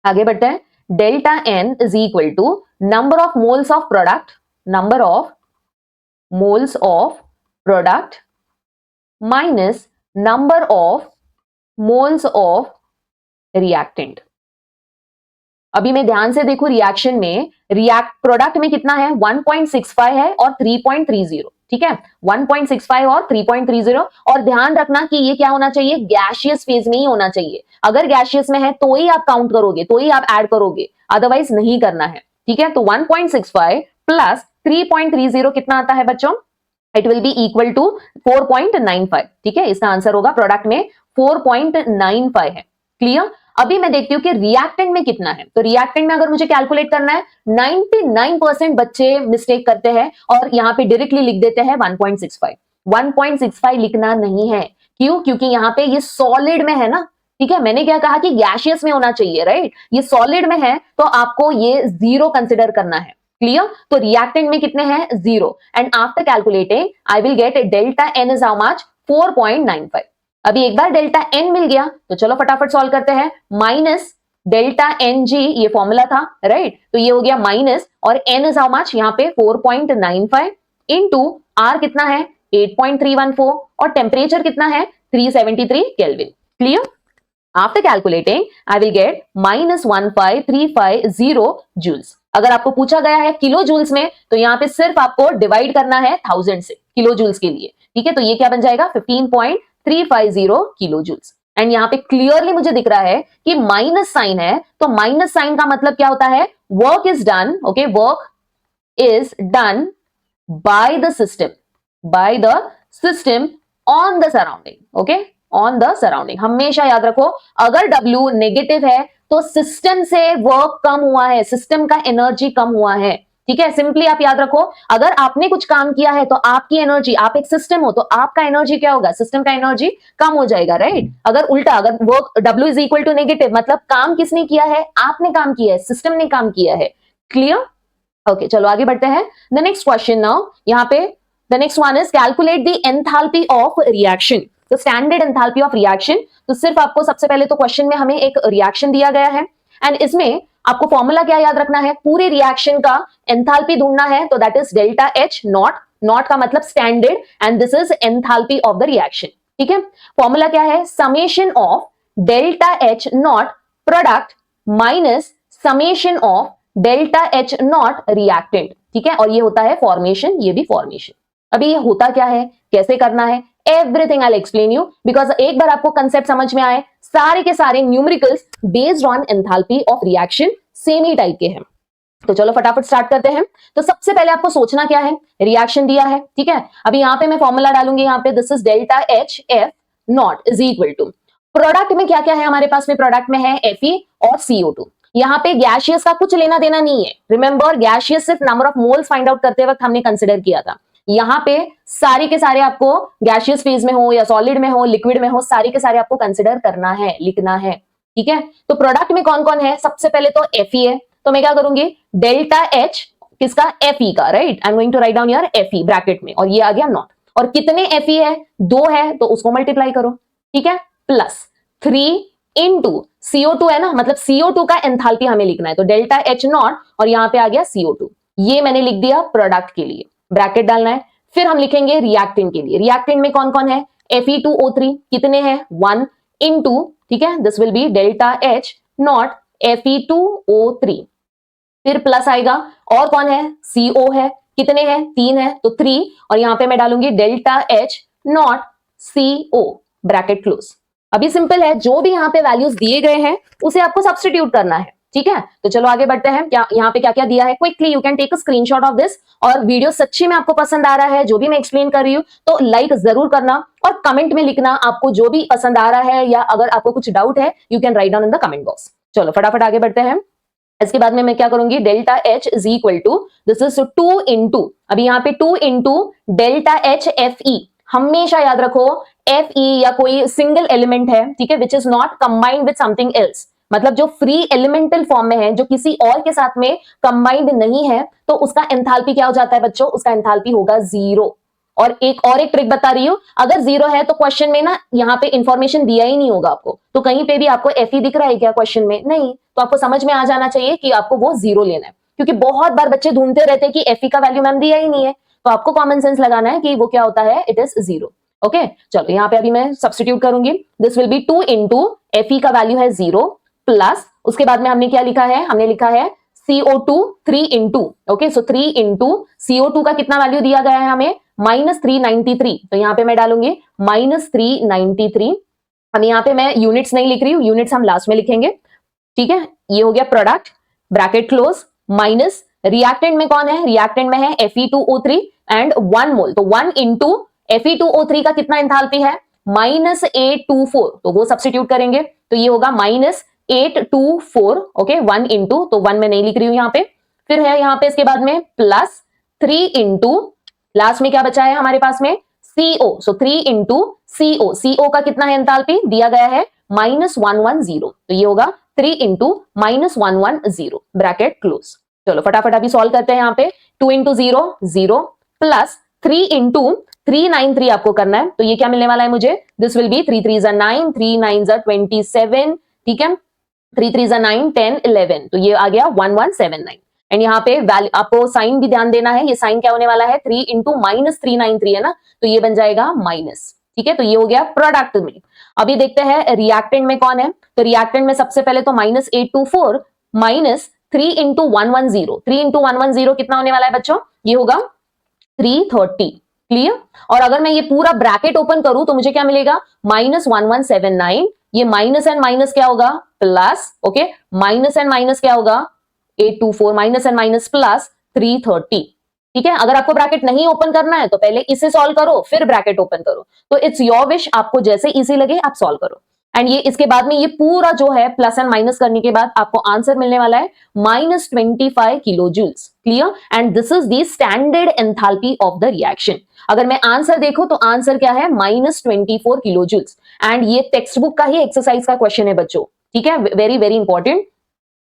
आगे बढ़ते हैं। Delta N is equal to number of moles of product, number of moles of product minus number of moles of reactant. अभी मैं ध्यान से देखूं, रिएक्शन में प्रोडक्ट में कितना है 1.65 है और 3.30। ठीक है, 1.65 और 3.30 और ध्यान रखना कि ये क्या होना चाहिए, गैसियस फेज में ही होना चाहिए। अगर गैसियस में है तो ही आप काउंट करोगे, तो ही आप ऐड करोगे, अदरवाइज नहीं करना है। ठीक है, तो 1.65 प्लस 3.30 कितना आता है बच्चों, it will be equal to 4.95। ठीक है, इसका आंसर होगा प्रोडक्ट में 4.95 है। क्लियर। अभी मैं देखती हूँ कि रिएक्टेंट में कितना है। तो रिएक्टेंट में अगर मुझे कैलकुलेट करना है, 99% बच्चे मिस्टेक करते हैं और यहाँ पे डायरेक्टली लिख देते हैं 1.65। 1.65 लिखना नहीं है, क्यों, क्योंकि यहाँ पे ये सॉलिड में है ना। ठीक है, मैंने क्या कहा कि गैसियस में होना चाहिए, राइट, ये सॉलिड में है तो आपको ये 0 कंसिडर करना है। क्लियर, तो रिएक्टेंट में कितने हैं 0 and after calculating I will get delta N is how much 4.95। अभी एक बार डेल्टा एन मिल गया तो चलो फटाफट सॉल्व करते हैं। माइनस डेल्टा एन जी, ये फॉर्मूला था, राइट, तो ये हो गया माइनस और एन इज हाउ मच यहाँ पे 4.95 इनटू आर कितना है 8.314 और टेम्परेचर कितना है 373 kelvin. Clear. After calculating I will get -15350 joules. अगर आपको पूछा गया है किलो जूल्स में तो यहाँ पे सिर्फ आपको डिवाइड करना है 1000 से किलो जूल्स के लिए। ठीक है, तो ये क्या बन जाएगा 15.350 किलो जूल्स। एंड यहाँ पे क्लियरली मुझे दिख रहा है कि माइनस साइन है, तो माइनस साइन का मतलब क्या होता है, work is done, okay, work is done by the system on the surrounding. Okay, on the surrounding. हमेशा याद रखो, अगर W नेगेटिव है तो सिस्टम से वर्क कम हुआ है, सिस्टम का एनर्जी कम हुआ है। ठीक है, सिंपली आप याद रखो, अगर आपने कुछ काम किया है तो आपकी एनर्जी, आप एक सिस्टम हो तो आपका एनर्जी क्या होगा, सिस्टम का एनर्जी कम हो जाएगा, राइट। अगर उल्टा, अगर work W is equal to negative, मतलब काम किसने किया है, आपने काम किया है, सिस्टम ने काम किया है। क्लियर। ओके, चलो आगे बढ़ते हैं। द नेक्स्ट क्वेश्चन नाउ, यहाँ पे the next one is calculate the enthalpy of reaction. तो स्टैंडर्ड एंथैल्पी ऑफ रिएक्शन, तो सिर्फ आपको सबसे पहले तो क्वेश्चन में हमें एक रिएक्शन दिया गया है एंड इसमें आपको फॉर्मूला क्या याद रखना है, पूरे रिएक्शन का एंथैल्पी ढूंढना है, तो that is delta H not, not का मतलब standard and this is enthalpy of the reaction. ठीक है, फॉर्मूला क्या है, summation of delta H not product minus summation of delta H not reactant. ठीक है, और ये होता है फॉर्मेशन, ये भी फॉर्मेशन। अभी ये होता क्या है, कैसे करना है, everything I will explain you, because एक बार आपको कंसेप्ट समझ में आए, सारे के सारे numericals based on enthalpy of reaction same he type के हैं। तो चलो फटाफट स्टार्ट करते हैं। तो सबसे पहले आपको सोचना क्या है, रिएक्शन दिया है, ठीक है। अभी यहाँ पे मैं फॉर्मूला डालूंगी, यहाँ पे this is delta H F naught is equal to, product में क्या क्या है हमारे पास में, प्रोडक्ट में है Fe और CO2। यहाँ पे गैशियस का कुछ लेना देना नहीं है, रिमेंबर गैशियस सिर्फ number of moles find out करते वक्त हमने कंसिडर किया था। यहाँ पे सारे के सारे आपको गैशियस फेज में हो या सॉलिड में हो लिक्विड में हो, सारे के सारे आपको कंसिडर करना है, लिखना है, ठीक है। तो प्रोडक्ट में कौन कौन है, सबसे पहले तो Fe है, तो मैं क्या करूंगी डेल्टा H किसका, Fe का, right. I am going to write down your Fe bracket में, और ये आ गया नॉट। और कितने Fe है, 2 है, तो उसको मल्टीप्लाई करो, ठीक है, प्लस 3 इंटू CO2 है ना, मतलब CO2 का एंथैल्पी हमें लिखना है, तो डेल्टा H नॉट और यहां पे आ गया CO2। ये मैंने लिख दिया प्रोडक्ट के लिए, ब्रैकेट डालना है। फिर हम लिखेंगे रिएक्टेंट के लिए, रिएक्टेंट में कौन कौन है, Fe2O3 कितने हैं, 1 इंटू, ठीक है, this will B delta H not Fe2O3। फिर प्लस आएगा, और कौन है, CO है, कितने हैं, 3 है, तो 3, और यहां पे मैं डालूंगी delta H not CO, bracket close. अभी सिंपल है, जो भी यहाँ पे वैल्यूज दिए गए हैं उसे आपको सब्स्टिट्यूट करना है, ठीक है। तो चलो आगे बढ़ते हैं, क्या यहाँ पे क्या क्या दिया है, quickly you can take a screenshot of this. और वीडियो सच्ची में आपको पसंद आ रहा है, जो भी मैं एक्सप्लेन कर रही हूँ, तो लाइक जरूर करना और कमेंट में लिखना आपको जो भी पसंद आ रहा है, या अगर आपको कुछ डाउट है you can write down in the comment box. चलो फटाफट आगे बढ़ते हैं। इसके बाद में मैं क्या करूंगी, delta H is equal to, this is 2 into, अभी यहाँ पे 2 इंटू डेल्टा H Fe, हमेशा याद रखो Fe या कोई सिंगल एलिमेंट है, ठीक है, which is not combined with something else, मतलब जो फ्री एलिमेंटल फॉर्म में है, जो किसी और के साथ में कंबाइंड नहीं है, तो उसका एंथैल्पी क्या हो जाता है बच्चों, उसका एंथैल्पी होगा 0। और एक ट्रिक बता रही हूं, अगर 0 है तो क्वेश्चन में ना यहाँ पे इंफॉर्मेशन दिया ही नहीं होगा आपको, तो कहीं पे भी आपको Fe दिख रहा है क्या क्वेश्चन में, नहीं, तो आपको समझ में आ जाना चाहिए कि आपको वो 0 लेना है, क्योंकि बहुत बार बच्चे ढूंढते रहते हैं कि Fe का वैल्यू मैम दिया ही नहीं है, तो आपको कॉमन सेंस लगाना है कि वो क्या होता है, इट इज 0। ओके, चलो यहाँ पे अभी मैं सब्स्टिट्यूट करूंगी, this will B 2 into Fe का वैल्यू है 0, प्लस उसके बाद में हमने क्या लिखा है, हमने लिखा है CO2 3 इंटू, ओके, सो 3 इंटू CO2 का कितना वैल्यू दिया गया है हमें, -393, तो यहाँ पे मैं डालूंगी -393। अब यहाँ पे मैं यूनिट्स नहीं लिख रही हूँ, यूनिट्स हम लास्ट में लिखेंगे, ठीक है। ये हो गया product, bracket close, minus reactant में कौन है, रिएक्टेंट में है Fe2O3 एंड 1 मोल, तो 1 इंटू Fe2O3 का कितना एंथैल्पी है, -824, तो वो सब्स्टिट्यूट करेंगे, तो ये होगा -824, ओके, 1 इंटू, तो 1 में नहीं लिख रही हूं यहाँ पे। फिर है यहाँ पे इसके बाद में प्लस 3 इंटू, लास्ट में क्या बचा है हमारे पास में, CO, सो 3 इंटू CO का कितना है एंथैल्पी दिया गया है, -110, तो ये होगा 3 इंटू -110, ब्रैकेट क्लोज। चलो फटाफट अभी सॉल्व करते हैं, यहाँ पे 2 इंटू 0 0 प्लस 3 इंटू 393 आपको करना है, तो ये क्या मिलने वाला है मुझे, दिस विल बी 3 3 9, 3 9 27, ठीक है, 3 3 9 10 11, तो ये आ गया 1179। एंड यहाँ पे आपको साइन भी ध्यान देना है, ये साइन क्या होने वाला है, 3 इंटू -393 है ना, तो ये बन जाएगा माइनस, ठीक है। तो ये हो गया प्रोडक्ट में। अभी देखते हैं रिएक्टेंट में कौन है, तो रिएक्टेंट में सबसे पहले तो -824 माइनस 3 इंटू 110, 3 इंटू 110 कितना होने वाला है बच्चों, ये होगा 330, क्लियर। और अगर मैं ये पूरा ब्रैकेट ओपन करूं तो मुझे क्या मिलेगा, -1179, ये माइनस एंड माइनस क्या होगा, plus, okay, minus and minus क्या होगा, 824, माइनस एंड माइनस प्लस 330, ठीक है। अगर आपको ब्रैकेट नहीं ओपन करना है तो पहले इसे सॉल्व करो फिर ब्रैकेट ओपन करो, तो इट्स योर विश, आपको जैसे इजी लगे आप सॉल्व करो। एंड ये इसके बाद में ये पूरा जो है प्लस एंड माइनस करने के बाद आपको आंसर मिलने वाला है -25 kilo joules, clear. And this is the standard enthalpy of the reaction. अगर मैं आंसर देखो तो आंसर क्या है, -24 किलो जूल्स। एंड ये टेक्स्ट बुक का ही एक्सरसाइज का क्वेश्चन है बच्चों, ठीक है, वेरी वेरी इंपॉर्टेंट।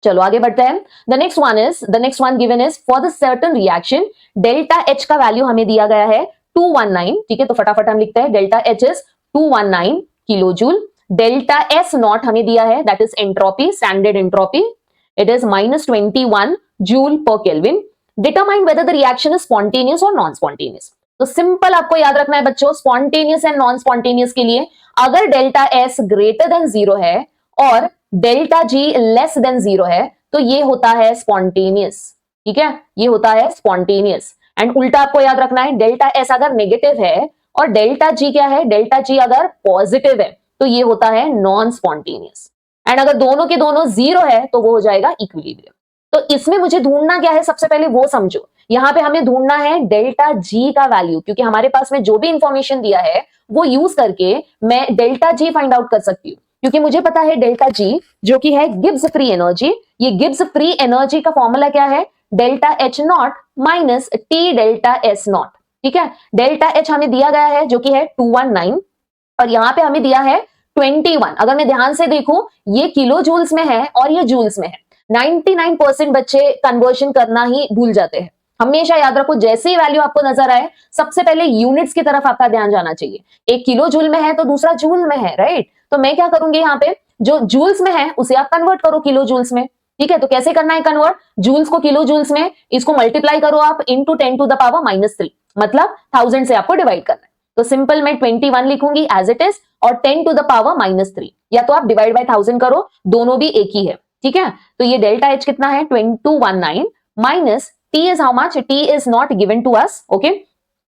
चलो आगे बढ़ते हैं। The next one given is for the certain reaction delta H का वैल्यू हमें दिया गया है 219, ठीक है, तो फटाफट हम लिखते हैं delta H is 219 kilo joule. Delta S not हमें दिया है, that is entropy, standard entropy, it is -21 joule per kelvin. Determine whether the reaction is spontaneous और नॉन स्पॉन्टेनियस। तो सिंपल आपको याद रखना है बच्चों, स्पॉन्टेनियस एंड नॉन स्पॉन्टेनियस के लिए अगर डेल्टा S ग्रेटर देन 0 है और डेल्टा G लेस देन 0 है तो ये होता है स्पॉन्टेनियस, ठीक है, ये होता है स्पॉन्टेनियस। एंड उल्टा आपको याद रखना है, डेल्टा S अगर नेगेटिव है और डेल्टा G क्या है, डेल्टा G अगर पॉजिटिव है तो ये होता है नॉन स्पॉन्टेनियस। एंड अगर दोनों के दोनों 0 है तो वो हो जाएगा इक्विलिब्रियम। तो इसमें मुझे ढूंढना क्या है, सबसे पहले वो समझो। यहां पे हमें ढूंढना है डेल्टा G का वैल्यू, क्योंकि हमारे पास में जो भी इंफॉर्मेशन दिया है वो यूज करके मैं डेल्टा G फाइंड आउट कर सकती हूँ। क्योंकि मुझे पता है डेल्टा जी जो कि है गिब्स फ्री एनर्जी, ये गिब्स फ्री एनर्जी का फॉर्मूला क्या है, delta H not minus T delta S not. ठीक है, डेल्टा एच हमें दिया गया है जो कि है 219 और यहां पे हमें दिया है 21। अगर मैं ध्यान से देखूं ये किलो जूल्स में है और ये जूल्स में है। 99% बच्चे कन्वर्शन करना ही भूल जाते हैं। हमेशा याद रखो जैसे ही वैल्यू आपको नजर आए सबसे पहले यूनिट्स की तरफ आपका ध्यान जाना चाहिए। एक किलो जूल में है तो दूसरा जूल में है, राइट। तो मैं क्या करूंगी यहाँ पे, जो जूल्स में है उसे आप कन्वर्ट करो किलो जूल्स में। ठीक है, तो कैसे करना है कन्वर्ट, जूल्स को किलो जूल्स में, इसको मल्टीप्लाई करो आप इंटू 10⁻⁻3, मतलब 1000 से आपको डिवाइड करना है। तो सिंपल मैं 21 लिखूंगी एज इट इज और 10⁻⁻3, या तो आप डिवाइड बाय 1000 करो, दोनों भी एक ही है। ठीक है, तो ये डेल्टा एच कितना है 2219 minus T is how much, T is not given to us. Okay,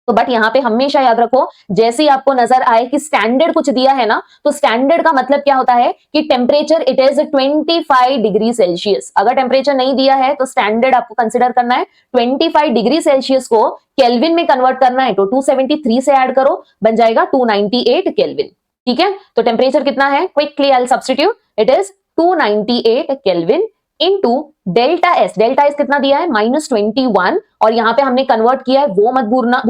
तो बट यहां पे हमेशा याद रखो जैसे ही आपको नजर आए कि स्टैंडर्ड कुछ दिया है ना, तो स्टैंडर्ड का मतलब क्या होता है कि temperature it is 25 degree Celsius. अगर टेम्परेचर नहीं दिया है तो स्टैंडर्ड आपको कंसिडर करना है 25 डिग्री सेल्सियस को केल्विन में कन्वर्ट करना है, तो 273 से ऐड करो, बन जाएगा 298 केल्विन। ठीक है, तो टेम्परेचर कितना है, quickly I will substitute, it is 298 kelvin into delta S. Delta S कितना दिया है -21 और यहां पे हमने कन्वर्ट किया है वो मत भूलना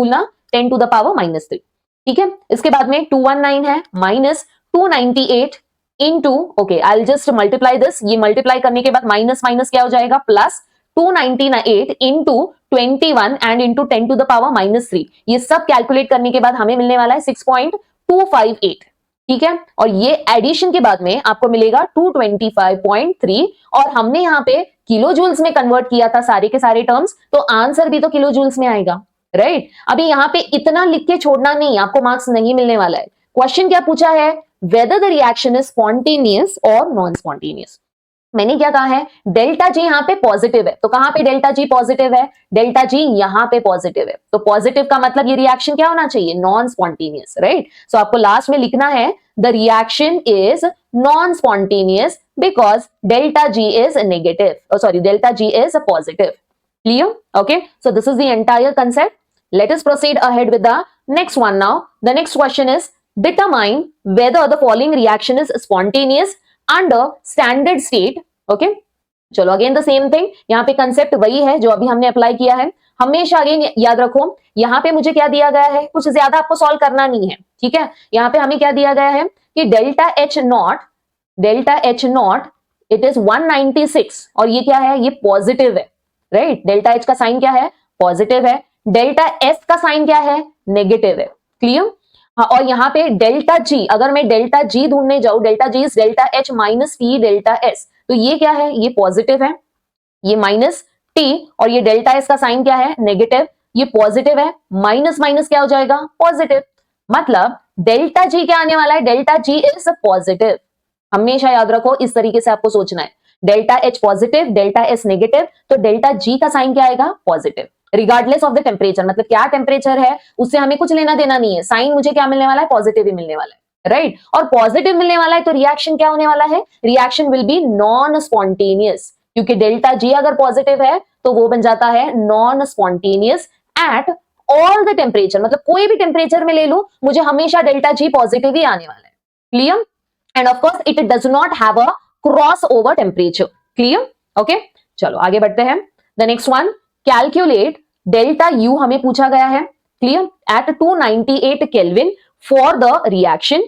10⁻⁻3। ठीक है, इसके बाद में 219 है minus 298 into, okay I will just multiply this, ये मल्टीप्लाई करने के बाद माइनस माइनस क्या हो जाएगा प्लस 298 इंटू 21 एंड इंटू 10⁻⁻3। ये सब कैलकुलेट करने के बाद हमें मिलने वाला है 6.258। ठीक है, और ये एडिशन के बाद में आपको मिलेगा 225.3 और हमने यहाँ पे किलो जूल्स में कन्वर्ट किया था सारे के सारे टर्म्स, तो आंसर भी तो किलो जूल्स में आएगा, राइट। अभी यहाँ पे इतना लिख के छोड़ना नहीं, आपको मार्क्स नहीं मिलने वाला है। क्वेश्चन क्या पूछा है, whether the reaction is spontaneous और नॉन स्पॉन्टेनियस। मैंने क्या कहा है, डेल्टा जी यहाँ पे पॉजिटिव है, तो कहां पे डेल्टा जी पॉजिटिव है, डेल्टा जी यहाँ पे पॉजिटिव है, तो पॉजिटिव का मतलब ये रिएक्शन क्या होना चाहिए, नॉन स्पॉन्टेनियस, राइट। सो आपको लास्ट में लिखना है the reaction is non spontaneous because delta G is negative, sorry delta G is positive. Clear, okay, so this is the entire concept. Let us proceed ahead with the next one now. The next question is determine whether the following reaction is spontaneous under standard state. Okay, चलो again the same thing, यहाँ पे concept वही है जो अभी हमने apply किया है। हमेशा अगेन याद रखो यहाँ पे मुझे क्या दिया गया है, कुछ ज्यादा आपको सॉल्व करना नहीं है। ठीक है, यहाँ पे हमें क्या दिया गया है कि delta H not it is 196 और ये क्या है, ये पॉजिटिव है, राइट। डेल्टा एच का साइन क्या है, पॉजिटिव है। डेल्टा एस का साइन क्या है, नेगेटिव है। क्लियर, हाँ, और यहाँ पे डेल्टा जी, अगर मैं डेल्टा जी ढूंढने जाऊं, delta G is delta H minus T delta S, तो ये क्या है, ये पॉजिटिव है, ये माइनस टी, और ये डेल्टा एस का साइन क्या है, नेगेटिव, ये पॉजिटिव है, माइनस माइनस क्या हो जाएगा, पॉजिटिव। मतलब डेल्टा जी क्या आने वाला है, डेल्टा जी इज पॉजिटिव। हमेशा याद रखो इस तरीके से आपको सोचना है, delta H positive, delta S negative, तो डेल्टा जी का साइन क्या आएगा, positive, regardless of the temperature. मतलब क्या टेम्परेचर है उससे हमें कुछ लेना देना नहीं है, साइन मुझे क्या मिलने वाला है, पॉजिटिव ही मिलने वाला है, राइट। और पॉजिटिव मिलने वाला है तो रिएक्शन क्या होने वाला है, reaction will be non spontaneous, क्योंकि डेल्टा जी अगर पॉजिटिव है तो वो बन जाता है non spontaneous at all the temperature. मतलब कोई भी टेम्परेचर में ले लो, मुझे हमेशा डेल्टा जी पॉजिटिव ही आने वाला है। Clear, and of course it does not have a cross over temperature. Clear, okay, चलो आगे बढ़ते हैं। The next one, calculate delta U हमें पूछा गया है। Clear, at 298 kelvin for the reaction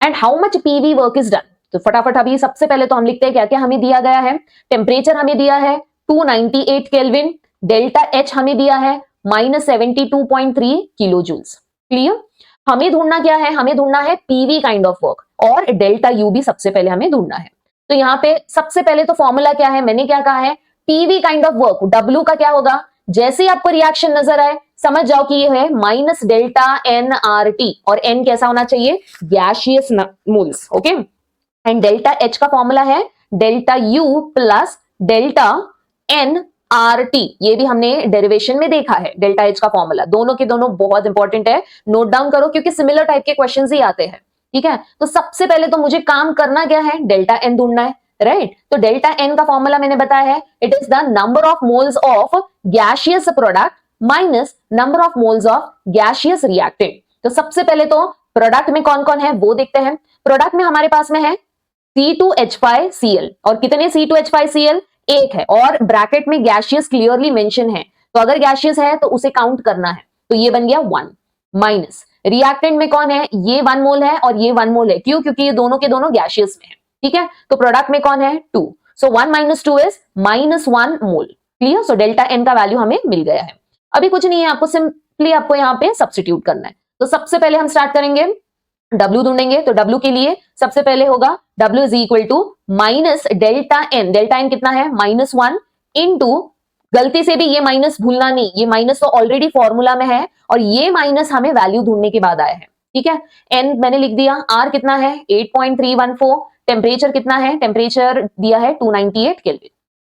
and how much PV work is done. तो फटाफट अभी सबसे पहले तो हम लिखते हैं क्या क्या हमें दिया गया है। टेम्परेचर हमें दिया है 298 केल्विन, डेल्टा एच हमें दिया है -72.3 किलो जूल्स। क्लियर, हमें ढूंढना क्या है, हमें ढूंढना है पीवी काइंड ऑफ वर्क, और डेल्टा यू भी सबसे पहले हमें ढूंढना है। तो यहाँ पे सबसे पहले तो फॉर्मूला क्या है, मैंने क्या कहा है, PV kind of work, W का क्या होगा, जैसे ही आपको रिएक्शन नजर आए समझ जाओ कि ये है minus delta N R T, और एन कैसा होना चाहिए, gaseous moles. Okay, and delta H का फॉर्मूला है delta U plus delta N R T, ये भी हमने डेरिवेशन में देखा है। डेल्टा एच का फॉर्मूला दोनों के दोनों बहुत इंपॉर्टेंट है, नोट डाउन करो क्योंकि सिमिलर टाइप के क्वेश्चंस ही आते हैं। ठीक है, तो सबसे पहले तो मुझे काम करना क्या है, डेल्टा एन ढूंढना है, राइट। तो डेल्टा एन का फॉर्मूला मैंने बताया है, it is the number of moles of gaseous product minus number of moles of gaseous reactant. तो सबसे पहले तो प्रोडक्ट में कौन कौन है वो देखते हैं। प्रोडक्ट में हमारे पास में है C2H5Cl और कितने C2H5Cl, एक है, और ब्रैकेट में गैसियस क्लियरली मेंशन है, तो अगर गैसियस है तो उसे काउंट करना है, तो ये बन गया 1 माइनस। रिएक्टेंट में कौन है, ये 1 मोल है और ये 1 मोल है, क्यों, क्योंकि ये दोनों के दोनों गैसियस में है, ठीक है। तो प्रोडक्ट में कौन है 2, so 1 minus 2 is -1 mole. Clear, so delta N का वैल्यू हमें मिल गया है। अभी कुछ नहीं है, आपको सिंपली आपको यहाँ पे सब्स्टिट्यूट करना है। तो सबसे पहले हम स्टार्ट करेंगे, W ढूंढेंगे, तो W के लिए सबसे पहले होगा W is equal to minus delta N, delta N कितना है -1 इंटू, गलती से भी ये माइनस भूलना नहीं, ये माइनस तो ऑलरेडी फॉर्मूला में है और ये माइनस हमें वैल्यू ढूंढने के बाद आया है, ठीक है। एन मैंने लिख दिया, आर कितना है 8.314, टेम्परेचर कितना है, टेम्परेचर दिया है 298 केल्विन,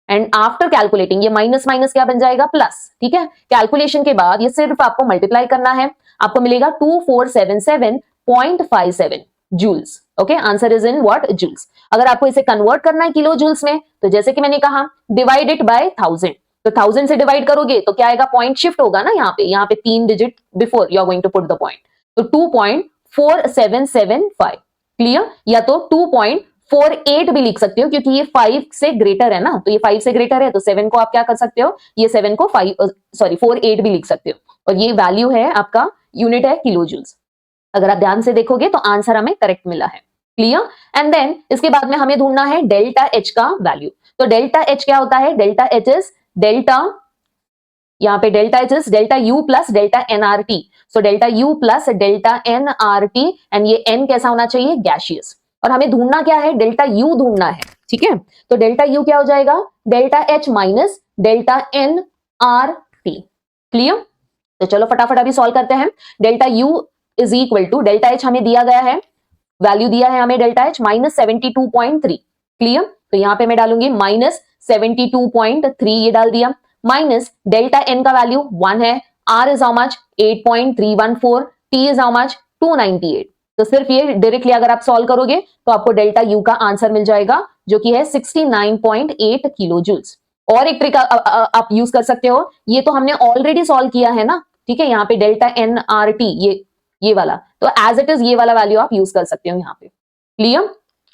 एंड आफ्टर कैलकुलेटिंग ये माइनस माइनस क्या बन जाएगा प्लस, ठीक है। कैलकुलेशन के बाद ये सिर्फ आपको मल्टीप्लाई करना है, आपको मिलेगा 2477.57 joules. Okay, answer is in what, joules. अगर आपको इसे कन्वर्ट करना है किलो जूल्स में, तो जैसे कि मैंने कहा डिवाइड इट बाय 1000, तो 1000 से डिवाइड करोगे तो क्या आएगा, पॉइंट शिफ्ट होगा ना, यहाँ पे 3 digit before you are going to put the point, तो 2.4775। क्लियर, या तो 2.48 भी लिख सकते हो, क्योंकि ये 5 से ग्रेटर है ना, तो ये 5 से ग्रेटर है, तो 7 को आप क्या कर सकते हो, ये 7 को 48 भी लिख सकते हो, और ये वैल्यू है आपका, यूनिट है किलो जूल्स। अगर आप ध्यान से देखोगे तो आंसर हमें करेक्ट मिला है। क्लियर, एंड देन इसके बाद में हमें ढूंढना है डेल्टा एच का वैल्यू। तो डेल्टा एच क्या होता है, डेल्टा एच इज डेल्टा, यहाँ पे delta H is delta U plus delta NRT, so delta U plus delta NRT, and ये एन कैसा होना चाहिए, गैसियस, और हमें ढूंढना क्या है, डेल्टा यू ढूंढना है, ठीक है। तो डेल्टा यू क्या हो जाएगा, delta H minus delta N R T. Clear, तो चलो फटाफट अभी सॉल्व करते हैं। Delta U is equal to, delta H हमें दिया गया है, वैल्यू दिया है हमें डेल्टा एच -72.3। क्लियर, तो यहां पे मैं डालूंगी -72.3, ये डाल दिया, माइनस डेल्टा एन का वैल्यू 1 है, R is how much 8.314, T is how much 298। तो सिर्फ ये डायरेक्टली अगर आप सॉल्व करोगे तो आपको डेल्टा यू का आंसर मिल जाएगा, जो कि है 69.8 किलो जूल्स। और एक ट्रिक आप यूज कर सकते हो, ये तो हमने ऑलरेडी सॉल्व किया है ना, ठीक है, यहाँ पे डेल्टा एन आर टी ये वाला, तो एज इट इज ये वाला वैल्यू आप यूज कर सकते हो यहाँ पे। क्लियर,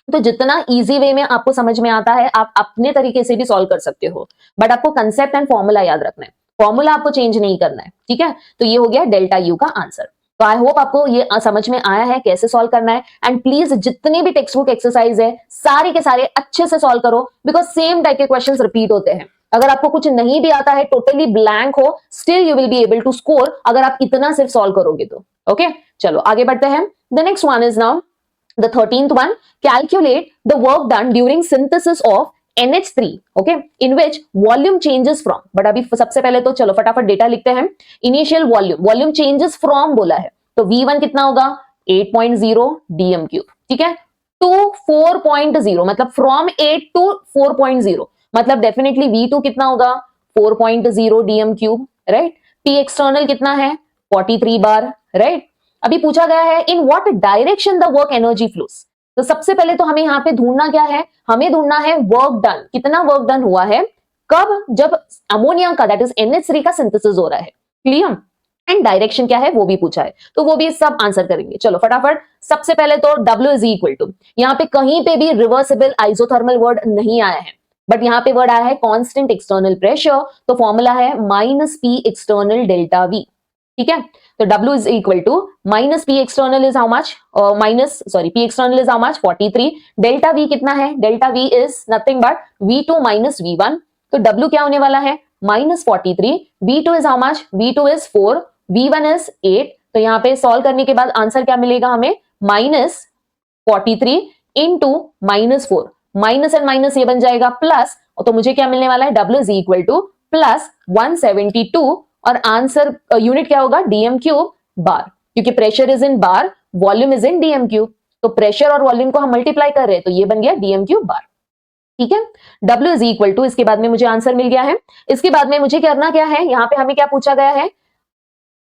तो जितना इजी वे में आपको समझ में आता है आप अपने तरीके से भी सॉल्व कर सकते हो, बट आपको कंसेप्ट एंड फॉर्मूला याद रखना है, फॉर्मूला आपको चेंज नहीं करना है, ठीक है। तो ये हो गया डेल्टा यू का आंसर। तो आई होप आपको ये समझ में आया है कैसे सॉल्व करना है, एंड प्लीज जितने भी टेक्स्ट बुक एक्सरसाइज है सारे के सारे अच्छे से सॉल्व करो, बिकॉज सेम टाइप के क्वेश्चंस रिपीट होते हैं। अगर आपको कुछ नहीं भी आता है, टोटली ब्लैंक हो, still you will be able to score, अगर आप इतना सिर्फ सॉल्व करोगे तो। ओके, चलो आगे बढ़ते हैं। The next one is now the 13th one, calculate the work done during synthesis of NH3, okay, in which volume changes from, but अभी सबसे पहले तो चलो फटाफट डेटा लिखते हैं। इनिशियल वॉल्यूम चेंजेस फ्रॉम बोला है, तो V1 कितना होगा 8.0 dm क्यूब, ठीक है, टू 4.0, मतलब फ्रॉम 8 to 4.0, मतलब डेफिनेटली V2 कितना होगा 4.0 dm cube, right. T external कितना है 43 बार, राइट। अभी पूछा गया है in what direction the work energy flows, तो सबसे पहले तो हमें यहाँ पे ढूंढना क्या है, हमें ढूंढना है वर्क डन, कितना वर्क डन हुआ है, कब, जब अमोनिया का दैट इज NH3 का सिंथेसिस हो रहा है। क्लियर, एंड डायरेक्शन क्या है वो भी पूछा है, तो वो भी सब आंसर करेंगे। चलो फटाफट, सबसे पहले तो W इज इक्वल टू, यहाँ पे कहीं पे भी रिवर्सिबल आइसोथर्मल वर्ड नहीं आया है, बट यहाँ पे वर्ड आया है कांस्टेंट एक्सटर्नल प्रेशर, तो फॉर्मूला है -P एक्सटर्नल डेल्टा V, ठीक है। तो W is equal to minus P external is how much, P external is how much 43, delta V कितना है, delta V is nothing but V2 minus V1, तो W क्या होने वाला है -43, V2 is how much, V2 is 4, V1 is 8, तो यहाँ पे सॉल्व करने के बाद आंसर क्या मिलेगा हमें -43 इंटू -4, माइनस एंड माइनस ये बन जाएगा प्लस, तो मुझे क्या मिलने वाला है W is equal to plus 172, और आंसर यूनिट क्या होगा डीएम क्यूब बार, क्योंकि pressure is in bar, volume is in DM cube, तो प्रेशर और वॉल्यूम को हम मल्टीप्लाई कर रहे हैं, तो ये बन गया डीएम क्यूब बार, ठीक है। W इज इक्वल टू, इसके बाद में मुझे आंसर मिल गया है। इसके बाद में मुझे करना क्या है, यहाँ पे हमें क्या पूछा गया है,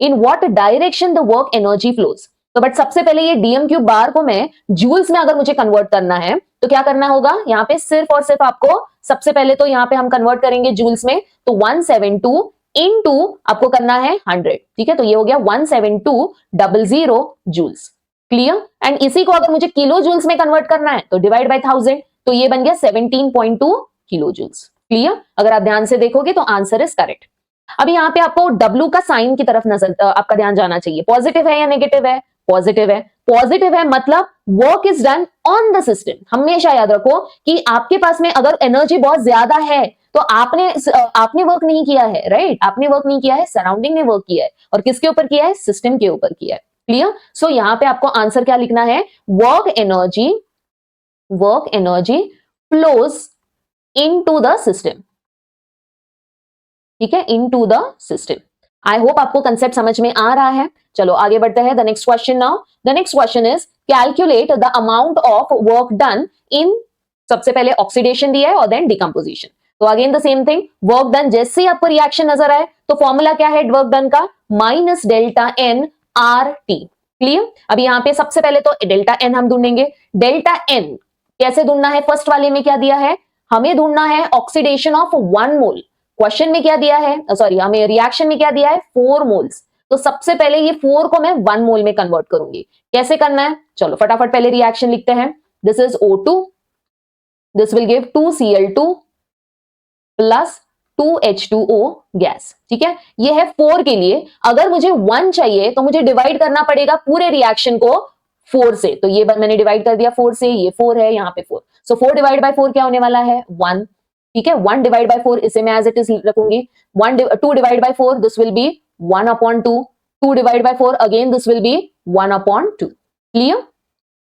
in what direction the work energy flows, तो बट सबसे पहले ये डीएम क्यूब बार को मैं जूल्स में अगर मुझे कन्वर्ट करना है तो क्या करना होगा, यहाँ पे सिर्फ और सिर्फ आपको सबसे पहले तो यहाँ पे हम कन्वर्ट करेंगे जूल्स में, तो 172 इनटू आपको करना है 100, ठीक है, तो ये हो गया 17200 जूल्स। क्लियर। एंड इसी को अगर मुझे किलो जूल्स में कन्वर्ट करना है तो डिवाइड बाय 1000, तो ये बन गया 17.2 किलो जूल्स। क्लियर, अगर आप ध्यान से देखोगे तो आंसर इज करेक्ट। अभी यहाँ पे आपको W का साइन की तरफ नजर आपका ध्यान जाना चाहिए। पॉजिटिव है या नेगेटिव है? पॉजिटिव है। पॉजिटिव है मतलब work is done on the system. हमेशा याद रखो कि आपके पास में अगर एनर्जी बहुत ज्यादा है तो आपने वर्क नहीं किया है, राइट? आपने वर्क नहीं किया है, सराउंडिंग ने वर्क किया है। और किसके ऊपर किया है? सिस्टम के ऊपर किया है। क्लियर। सो यहां पे आपको आंसर क्या लिखना है? Work energy flows into the system. ठीक है, into the system. I hope आपको कंसेप्ट समझ में आ रहा है। चलो आगे बढ़ते हैं। The next question now. The next question is calculate the amount of work done in, सबसे पहले ऑक्सीडेशन दिया है और देन डिकम्पोजिशन। तो again the same thing, work done जैसे ही आपको रिएक्शन नजर आए तो फॉर्मूला क्या है वर्क डन का? Minus delta N R T. Clear. अभी यहां पे सबसे पहले तो डेल्टा एन हम ढूंढेंगे। डेल्टा एन कैसे ढूंढना है? फर्स्ट वाले में क्या दिया है? हमें ढूंढना है ऑक्सीडेशन ऑफ 1 मोल। क्वेश्चन में क्या दिया है, सॉरी हमें रिएक्शन में क्या दिया है? 4 मोल्स। तो सबसे पहले ये 4 को मैं 1 मोल में कन्वर्ट करूंगी। कैसे करना है? चलो फटाफट पहले रिएक्शन लिखते हैं। This is O2, this will give 2Cl2 plus 2H2O gas. ठीक है, ये है 4 के लिए। अगर मुझे 1 चाहिए तो मुझे डिवाइड करना पड़ेगा पूरे रिएक्शन को 4 से। तो ये मैंने डिवाइड कर दिया 4 से, ये 4 है, यहाँ पे 4। सो 4 डिवाइड बाय 4 क्या होने वाला है? 1। ठीक है, 1 डिवाइड बाय 4 इसे मैं एज इट इज रखूंगी। 2 divide by 4 this will B 1/2। 2 divide by 4 again this will B 1/2। Clear.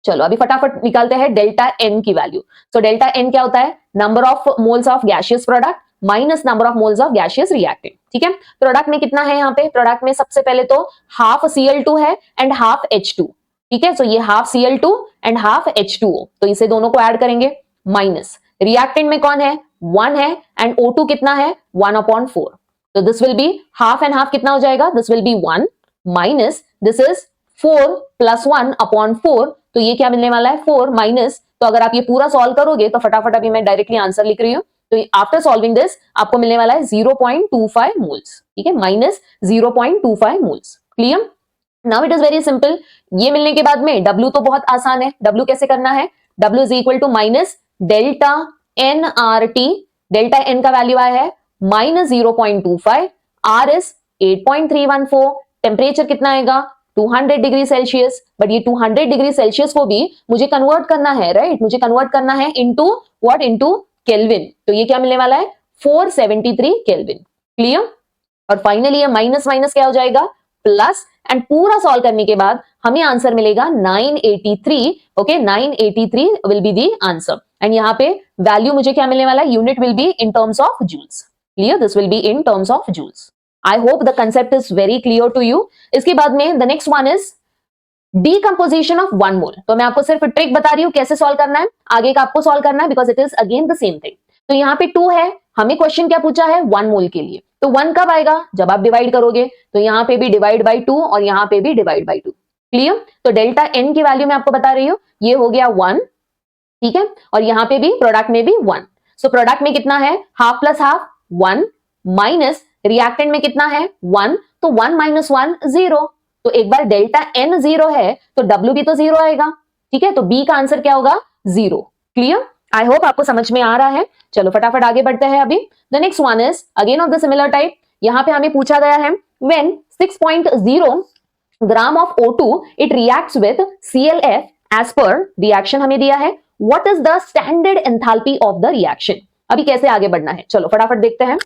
चलो अभी फटाफट निकालते हैं डेल्टा एन की वैल्यू। सो डेल्टा एन क्या होता है? Number of moles of gaseous product minus number of moles of gaseous reactant. ठीक है, प्रोडक्ट में कितना है? यहाँ पे प्रोडक्ट में सबसे पहले तो हाफ Cl2 है एंड हाफ H2। ठीक है, सो ये half Cl2 and half H2O, तो इसे दोनों को ऐड करेंगे। माइनस रिएक्टेंट में कौन है? 1 है एंड O2 कितना है? 1/4। तो this will be half and half कितना हो जाएगा? This will B 1 minus this is 4 plus 1/4, तो ये क्या मिलने वाला है? 4 माइनस, तो अगर आप ये पूरा सॉल्व करोगे तो फटाफट अभी मैं डायरेक्टली आंसर लिख रही हूं। तो आफ्टर सॉल्विंग दिस आपको मिलने वाला है 0.25 मोल्स। ठीक है, minus 0.25 moles. Clear. Now it is very simple. ये मिलने के बाद में W तो बहुत आसान है। W कैसे करना है? W is equal to minus delta N R T. Delta N का वैल्यू आया है माइनस 0.25, आर इज 8.314, टेम्परेचर कितना आएगा? 200 डिग्री सेल्सियस। बट ये 200 डिग्री सेल्सियस को भी मुझे कन्वर्ट करना है, राइट? मुझे कन्वर्ट करना है इनटू व्हाट? Into kelvin. तो ये क्या मिलने वाला है? 473 केल्विन। क्लियर। और फाइनली ये माइनस माइनस क्या हो जाएगा? प्लस, एंड पूरा सॉल्व करने के बाद हमें आंसर मिलेगा 983। Okay, 983 will be the answer. And यहाँ पे वैल्यू मुझे क्या मिलने वाला है? Unit will be in terms of joules. Clear, this will be in terms of joules. I hope the concept is very clear to you. इसके बाद में the next one is decomposition of 1 mole. तो मैं आपको सिर्फ trick बता रही हूं कैसे सॉल्व करना है, आगे का आपको सॉल्व करना है, because it is again the same thing. तो यहाँ पे 2 है, हमें क्वेश्चन क्या पूछा है? 1 मोल के लिए। तो 1 कब आएगा? जब आप डिवाइड करोगे। तो यहाँ पे भी डिवाइड बाई 2 और यहाँ पे भी डिवाइड बाई 2। क्लियर। तो डेल्टा एन की वैल्यू मैं आपको बता रही हूं, ये हो गया 1। ठीक है, और यहाँ पे भी प्रोडक्ट में भी 1। सो प्रोडक्ट में कितना है? Half plus half 1 minus reactant में कितना है? 1, तो 1 माइनस 1 0। तो एक बार डेल्टा एन 0 है तो W भी तो 0 आएगा। ठीक है, तो B का आंसर क्या होगा? 0। क्लियर। आई होप आपको समझ में आ रहा है। चलो फटाफट आगे बढ़ते हैं। अभी the next one is again of the similar type. यहां पे हमें पूछा गया है when 6.0 gram of O2 it reacts with ClF as per reaction हमें दिया है, what is the standard enthalpy of the reaction. अभी कैसे आगे बढ़ना है, चलो फटाफट देखते हैं।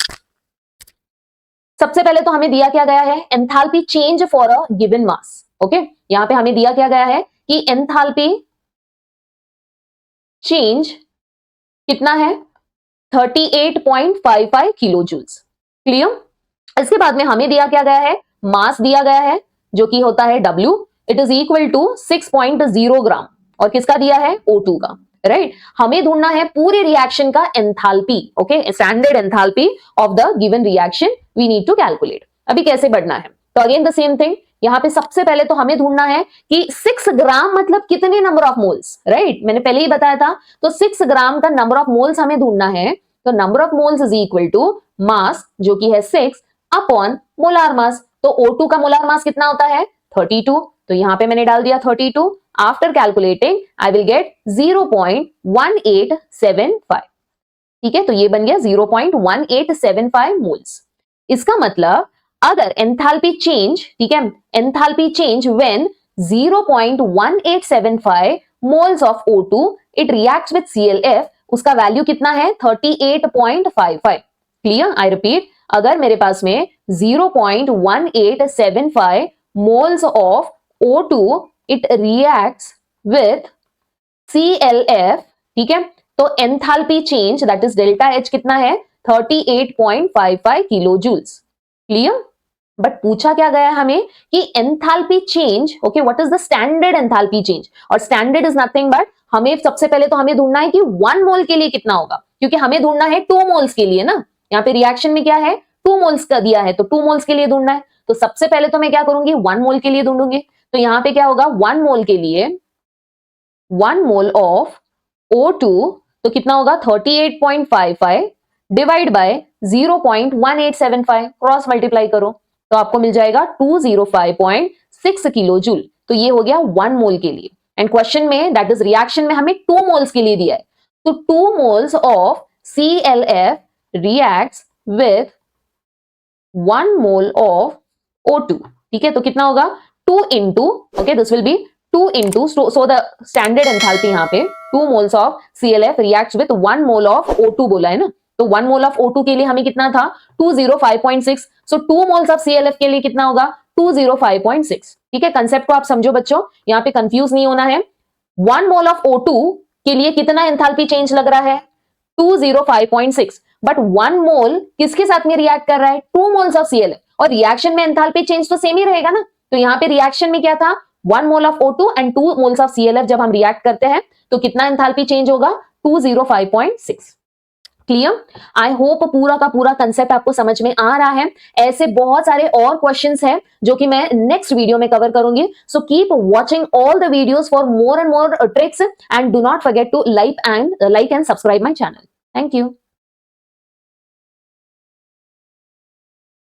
सबसे पहले तो हमें दिया क्या गया है? Enthalpy change for a given mass. Okay, यहां पे हमें दिया क्या गया है कि एंथैल्पी चेंज कितना है? 38.55 किलो जूल्स। क्लियर। इसके बाद में हमें दिया क्या गया है? मास दिया गया है जो कि होता है W, it is equal to 6.0 gram. और किसका दिया है? O2 का, राइट। हमें ढूंढना है पूरे रिएक्शन का enthalpy. Okay, standard enthalpy of the given reaction we need to calculate. अभी कैसे बढ़ना है? तो अगेन द सेम थिंग। यहां पे सबसे पहले तो हमें ढूंढना है कि 6 ग्राम मतलब कितने नंबर ऑफ मोल्स, राइट? मैंने पहले ही बताया था। तो 6 ग्राम का नंबर ऑफ मोल्स हमें ढूंढना है। तो number of moles is equal to mass जो कि है 6 अपॉन मोलार मास। तो O2 का मोलार मास कितना होता है? 32। तो यहां पे मैंने डाल दिया 32. After calculating I will gate 0.1875. ठीक है, तो ये बन गया 0.1875 मोल्स. इसका मतलब अगर एंथैल्पी चेंज, ठीक है, enthalpy change when 0.1875 moles of O2 it reacts with ClF, उसका वैल्यू कितना है 38.55. क्लियर? आई रिपीट, अगर मेरे पास में 0.1875 moles of O2 it reacts with ClF, ठीक है, तो enthalpy change that is delta H कितना है 38.55 किलो जूल्स. क्लियर? बट पूछा क्या गया हमें कि enthalpy change, okay, what is the standard enthalpy change, और स्टैंडर्ड इज नथिंग बट हमें सबसे पहले तो हमें ढूंढना है कि 1 मोल के लिए कितना होगा, क्योंकि हमें ढूंढना है 2 मोल्स के लिए ना. यहाँ पे रिएक्शन में क्या है 2 मोल्स का दिया है, तो 2 मोल्स के लिए ढूंढना है. तो सबसे पहले तो मैं क्या करूंगी 1 मोल के लिए ढूंढूंगी. तो यहाँ पे क्या होगा 1 मोल के लिए 1 मोल ऑफ O2 तो कितना होगा 38.55 डिवाइड बाय 0.1875, क्रॉस मल्टीप्लाई करो तो आपको मिल जाएगा 205.6 किलो जूल. तो ये हो गया 1 मोल के लिए. एंड क्वेश्चन में दैट इज रिएक्शन में हमें 2 मोल्स के लिए दिया है, तो 2 moles of ClF reacts with 1 mole of O2. ठीक है, तो कितना होगा 2 into, okay, this will be 2 into, so the standard enthalpy यहाँ पे 2 moles of ClF reacts with 1 mole of O2 बोला है ना, तो 1 mole of O2 के लिए हमें कितना था 205.6, so 2 moles of ClF के लिए कितना होगा 205.6. ठीक है, कंसेप्ट को आप समझो बच्चों, यहाँ पे कंफ्यूज नहीं होना है. 1 मोल ऑफ O2 के लिए कितना एंथैल्पी चेंज लग रहा है 205.6, बट 1 मोल किसके साथ में रिएक्ट कर रहा है 2 मोल्स ऑफ ClF, और रिएक्शन में एंथैल्पी चेंज तो सेम ही रहेगा ना. तो यहाँ पे रिएक्शन में क्या था 1 mole of O2 and 2 moles of ClF जब हम रिएक्ट करते हैं तो कितना एंथैल्पी चेंज होगा 205.6. क्लियर? आई होप पूरा का पूरा कंसेप्ट आपको समझ में आ रहा है. ऐसे बहुत सारे और क्वेश्चंस हैं जो कि मैं नेक्स्ट वीडियो में कवर करूंगी. So keep watching all the videos for more and more tricks and do not forget to like and subscribe my channel. Thank you.